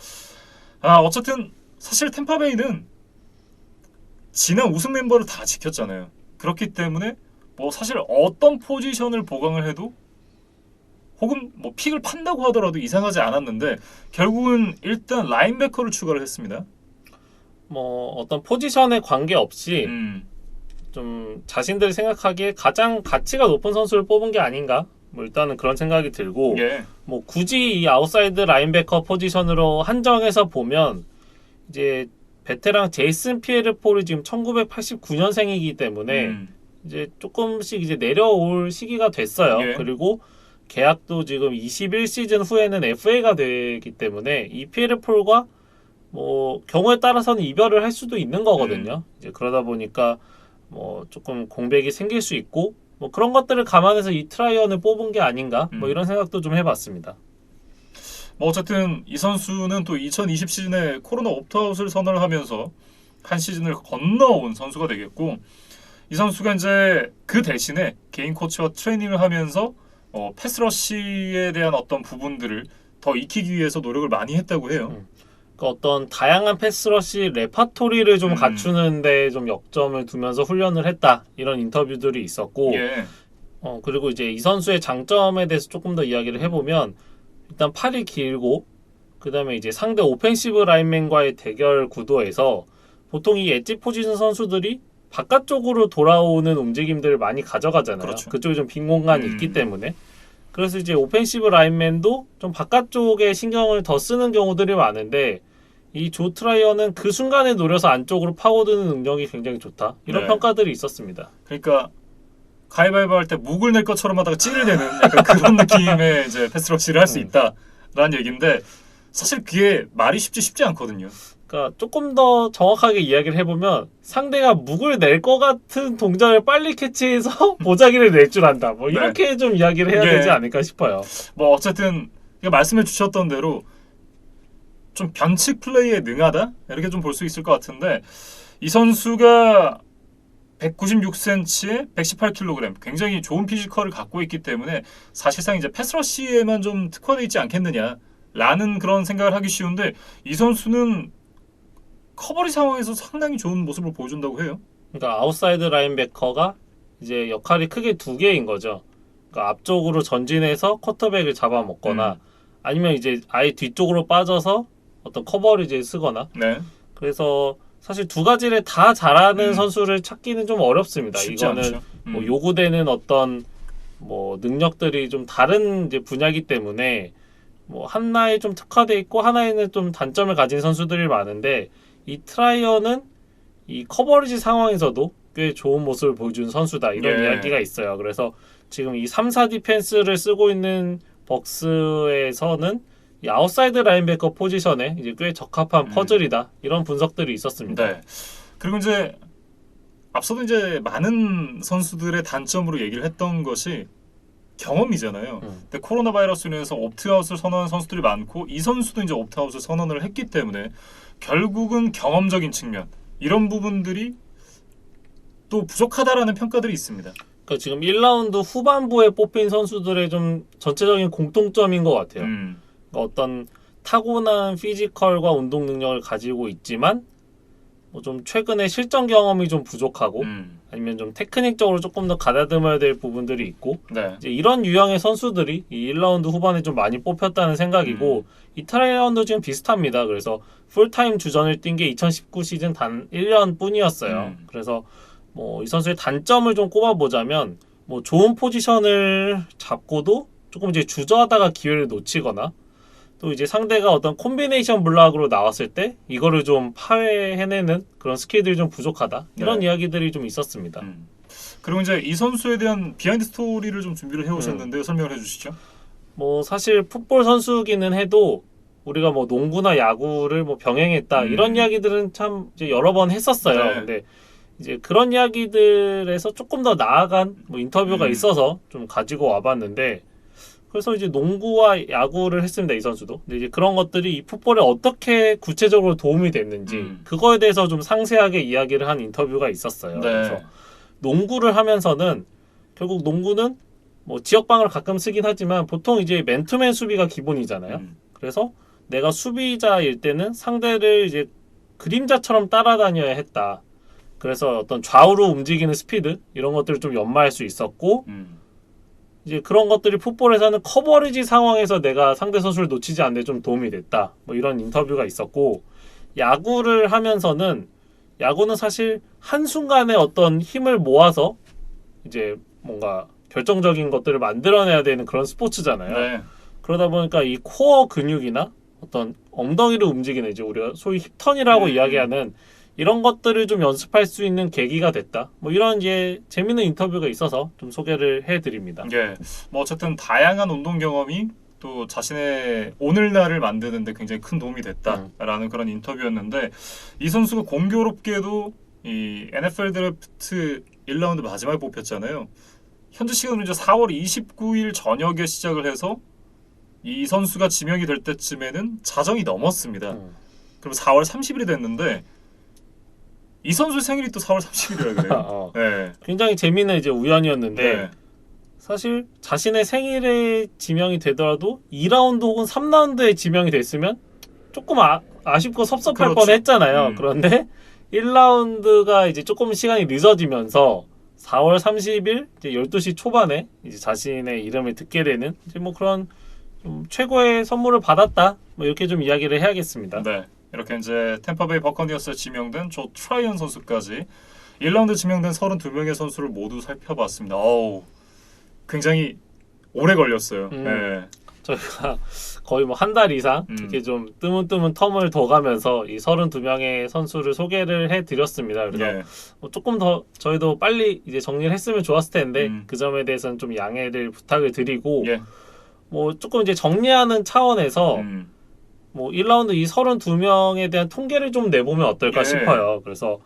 어쨌든 사실 템파베이는 지난 우승 멤버를 다 지켰잖아요. 그렇기 때문에 뭐 사실 어떤 포지션을 보강을 해도 혹은 뭐 픽을 판다고 하더라도 이상하지 않았는데 결국은 일단 라인베커를 추가를 했습니다. 뭐 어떤 포지션에 관계없이 음, 좀 자신들이 생각하기에 가장 가치가 높은 선수를 뽑은 게 아닌가? 뭐 일단은 그런 생각이 들고 예, 뭐 굳이 이 아웃사이드 라인베커 포지션으로 한정해서 보면 이제 베테랑 제이슨 피에르폴이 지금 1989년생이기 때문에 이제 조금씩 이제 내려올 시기가 됐어요. 예. 그리고 계약도 지금 21시즌 후에는 FA가 되기 때문에 이 피에르폴과 뭐 경우에 따라서는 이별을 할 수도 있는 거거든요. 이제 그러다 보니까 뭐 조금 공백이 생길 수 있고 뭐 그런 것들을 감안해서 이 트라이언을 뽑은 게 아닌가 뭐 이런 생각도 좀 해봤습니다. 뭐 어쨌든 이 선수는 또 2020 시즌에 코로나 옵트아웃을 선언을 하면서 한 시즌을 건너온 선수가 되겠고 이 선수가 이제 그 대신에 개인 코치와 트레이닝을 하면서 패스러시에 대한 어떤 부분들을 더 익히기 위해서 노력을 많이 했다고 해요. 그러니까 어떤 다양한 패스러시 레파토리를 좀 갖추는데 좀 역점을 두면서 훈련을 했다 이런 인터뷰들이 있었고 예. 그리고 이제 이 선수의 장점에 대해서 조금 더 이야기를 해보면 일단 팔이 길고 그 다음에 이제 상대 오펜시브 라인맨과의 대결 구도에서 보통 이 엣지 포지션 선수들이 바깥쪽으로 돌아오는 움직임들을 많이 가져가잖아요. 그렇죠. 그쪽에 좀 빈 공간이 있기 때문에. 그래서 이제 오펜시브 라인맨도 좀 바깥쪽에 신경을 더 쓰는 경우들이 많은데 이 조 트라이어는 그 순간에 노려서 안쪽으로 파고드는 능력이 굉장히 좋다. 이런 네. 평가들이 있었습니다. 그러니까 가위바위보 할 때 목을 낼 것처럼 하다가 찌를 내는 약간 그런 느낌의 이제 패스러시를 할 수 있다라는 얘기인데 사실 그게 말이 쉽지 않거든요. 그러니까 조금 더 정확하게 이야기를 해보면 상대가 묵을 낼 것 같은 동작을 빨리 캐치해서 보자기를 낼 줄 안다. 뭐 이렇게 좀 이야기를 해야 되지 않을까 싶어요. 뭐 어쨌든 말씀해 주셨던 대로 좀 변칙 플레이에 능하다 이렇게 좀 볼 수 있을 것 같은데 이 선수가 196cm에 118kg 굉장히 좋은 피지컬을 갖고 있기 때문에 사실상 이제 패스러시에만 좀 특화되어 있지 않겠느냐라는 그런 생각을 하기 쉬운데 이 선수는 커버리 상황에서 상당히 좋은 모습을 보여준다고 해요. 그러니까 아웃사이드 라인베커가 이제 역할이 크게 두 개인 거죠. 그러니까 앞쪽으로 전진해서 쿼터백을 잡아먹거나 아니면 이제 아예 뒤쪽으로 빠져서 어떤 커버리지를 쓰거나. 네. 그래서 사실 두 가지를 다 잘하는 선수를 찾기는 좀 어렵습니다. 이거는 뭐 요구되는 어떤 뭐 능력들이 좀 다른 이제 분야이기 때문에 뭐 하나에 좀 특화돼 있고 하나에는 좀 단점을 가진 선수들이 많은데 이 트라이어는 이 커버리지 상황에서도 꽤 좋은 모습을 보여준 선수다 이런 이야기가 있어요. 그래서 지금 이 3, 4 디펜스를 쓰고 있는 벅스에서는 이 아웃사이드 라인베커 포지션에 이제 꽤 적합한 퍼즐이다 이런 분석들이 있었습니다. 네. 그리고 이제 앞서도 이제 많은 선수들의 단점으로 얘기를 했던 것이 경험이잖아요. 근데 코로나 바이러스로 인해서 옵트아웃을 선언한 선수들이 많고 이 선수도 이제 옵트아웃을 선언을 했기 때문에 결국은 경험적인 측면 이런 부분들이 또 부족하다라는 평가들이 있습니다. 그러니까 지금 1라운드 후반부에 뽑힌 선수들의 좀 전체적인 공통점인 것 같아요. 그러니까 어떤 타고난 피지컬과 운동 능력을 가지고 있지만 뭐 좀 최근에 실전 경험이 좀 부족하고 아니면 좀 테크닉적으로 조금 더 가다듬어야 될 부분들이 있고 이제 이런 유형의 선수들이 이 1라운드 후반에 좀 많이 뽑혔다는 생각이고 이 트라이언도 지금 비슷합니다. 그래서 풀타임 주전을 뛴 게 2019 시즌 단 1년 뿐이었어요. 그래서 뭐 이 선수의 단점을 좀 꼽아보자면 뭐 좋은 포지션을 잡고도 조금 이제 주저하다가 기회를 놓치거나 또 이제 상대가 어떤 콤비네이션 블락으로 나왔을 때 이거를 좀 파괴해내는 그런 스킬들이 좀 부족하다 이런 이야기들이 좀 있었습니다. 그리고 이제 이 선수에 대한 비하인드 스토리를 좀 준비를 해오셨는데요. 설명을 해주시죠. 뭐 사실 풋볼 선수기는 해도 우리가 뭐 농구나 야구를 뭐 병행했다 이런 이야기들은 참 이제 여러 번 했었어요. 근데 이제 그런 이야기들에서 조금 더 나아간 뭐 인터뷰가 있어서 좀 가지고 와봤는데 그래서 이제 농구와 야구를 했습니다. 이 선수도. 근데 이제 그런 것들이 이 풋볼에 어떻게 구체적으로 도움이 됐는지 그거에 대해서 좀 상세하게 이야기를 한 인터뷰가 있었어요. 그래서 농구를 하면서는 결국 농구는 뭐 지역방을 가끔 쓰긴 하지만 보통 이제 맨투맨 수비가 기본이잖아요. 그래서 내가 수비자일 때는 상대를 이제 그림자처럼 따라다녀야 했다. 그래서 어떤 좌우로 움직이는 스피드 이런 것들을 좀 연마할 수 있었고 이제 그런 것들이 풋볼에서는 커버리지 상황에서 내가 상대 선수를 놓치지 않는 데 좀 도움이 됐다. 뭐 이런 인터뷰가 있었고 야구를 하면서는 야구는 사실 한순간에 어떤 힘을 모아서 이제 뭔가 결정적인 것들을 만들어내야 되는 그런 스포츠잖아요. 네. 그러다 보니까 이 코어 근육이나 어떤 엉덩이를 움직이는 이제 우리가 소위 힙턴이라고 이야기하는 이런 것들을 좀 연습할 수 있는 계기가 됐다. 뭐 이런 이제 재밌는 인터뷰가 있어서 좀 소개를 해드립니다. 예. 뭐 어쨌든 다양한 운동 경험이 또 자신의 오늘날을 만드는데 굉장히 큰 도움이 됐다라는 그런 인터뷰였는데 이 선수가 공교롭게도 이 NFL 드래프트 1라운드 마지막에 뽑혔잖아요. 현재 시간으로 이제 4월 29일 저녁에 시작을 해서 이 선수가 지명이 될 때쯤에는 자정이 넘었습니다. 그럼 4월 30일이 됐는데 이 선수 생일이 또 4월 30일이라 그래요. 네. 굉장히 재미있는 이제 우연이었는데 네. 사실 자신의 생일에 지명이 되더라도 2라운드 혹은 3라운드에 지명이 됐으면 조금 아쉽고 섭섭할 그렇죠. 뻔했잖아요. 그런데 1라운드가 이제 조금 시간이 늦어지면서 4월 30일 이제 12시 초반에 이제 자신의 이름을 듣게 되는 이제 뭐 그런 좀 최고의 선물을 받았다. 뭐 이렇게 좀 이야기를 해야겠습니다. 네. 이렇게 이제 템파베이 버커니어스에 지명된 조 트라이언 선수까지 1라운드 지명된 32명의 선수를 모두 살펴봤습니다. 어우, 굉장히 오래 걸렸어요. 네. 저희가 거의 뭐 한 달 이상 이렇게 좀 뜨문뜨문 텀을 둬 가면서 이 32명의 선수를 소개를 해드렸습니다. 그래서 예. 뭐 조금 더 저희도 빨리 이제 정리를 했으면 좋았을 텐데 그 점에 대해서는 좀 양해를 부탁을 드리고 예. 뭐 조금 이제 정리하는 차원에서 뭐 1라운드 이 32명에 대한 통계를 좀 내보면 어떨까 예. 싶어요. 그래서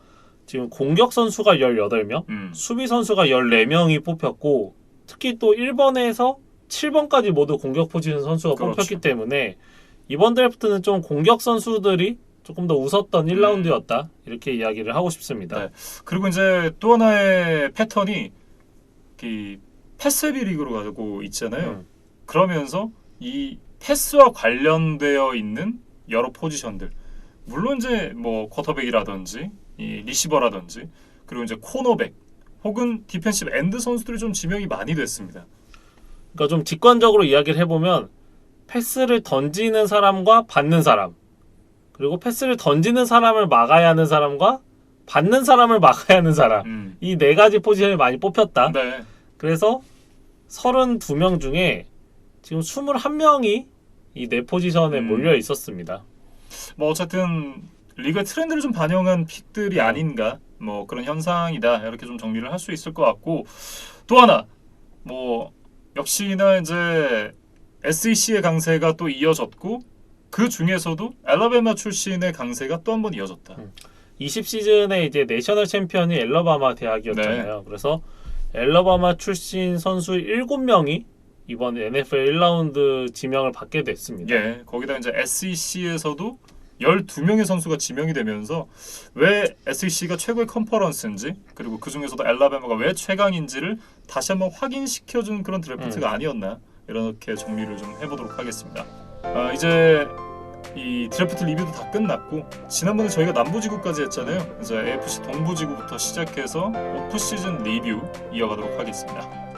지금 공격 선수가 18명, 수비 선수가 14명이 뽑혔고 특히 또 1번에서 7번까지 모두 공격 포지션 선수가 그렇죠. 뽑혔기 때문에 이번 드래프트는 좀 공격 선수들이 조금 더 웃었던 1라운드였다. 이렇게 이야기를 하고 싶습니다. 네. 그리고 이제 또 하나의 패턴이 이 패스비 리그로 가고 있잖아요. 그러면서 이 패스와 관련되어 있는 여러 포지션들, 물론 이제 뭐 쿼터백이라든지 이 리시버라든지 그리고 이제 코너백 혹은 디펜시브 엔드 선수들이 좀 지명이 많이 됐습니다. 그러니까 좀 직관적으로 이야기를 해보면 패스를 던지는 사람과 받는 사람, 그리고 패스를 던지는 사람을 막아야 하는 사람과 받는 사람을 막아야 하는 사람, 이 네 가지 포지션이 많이 뽑혔다. 네. 그래서 32명 중에 지금 21명이 이 네 포지션에 몰려 있었습니다. 뭐 어쨌든 리그의 트렌드를 좀 반영한 픽들이 아닌가, 뭐 그런 현상이다, 이렇게 좀 정리를 할 수 있을 것 같고, 또 하나 뭐 역시나 이제 SEC의 강세가 또 이어졌고 그 중에서도 알라바마 출신의 강세가 또 한 번 이어졌다. 20시즌에 이제 내셔널 챔피언이 알라바마 대학이었잖아요. 네. 그래서 알라바마 출신 선수 7명이 이번 NFL 1라운드 지명을 받게 됐습니다. 예, 거기다 이제 SEC에서도 12명의 선수가 지명이 되면서 왜 SEC가 최고의 컨퍼런스인지, 그리고 그 중에서도 알라바마가 왜 최강인지를 다시 한번 확인시켜준 그런 드래프트가 아니었나, 이렇게 정리를 좀 해보도록 하겠습니다. 이제 이 드래프트 리뷰도 다 끝났고, 지난번에 저희가 남부지구까지 했잖아요. 이제 AFC 동부지구부터 시작해서 오프시즌 리뷰 이어가도록 하겠습니다.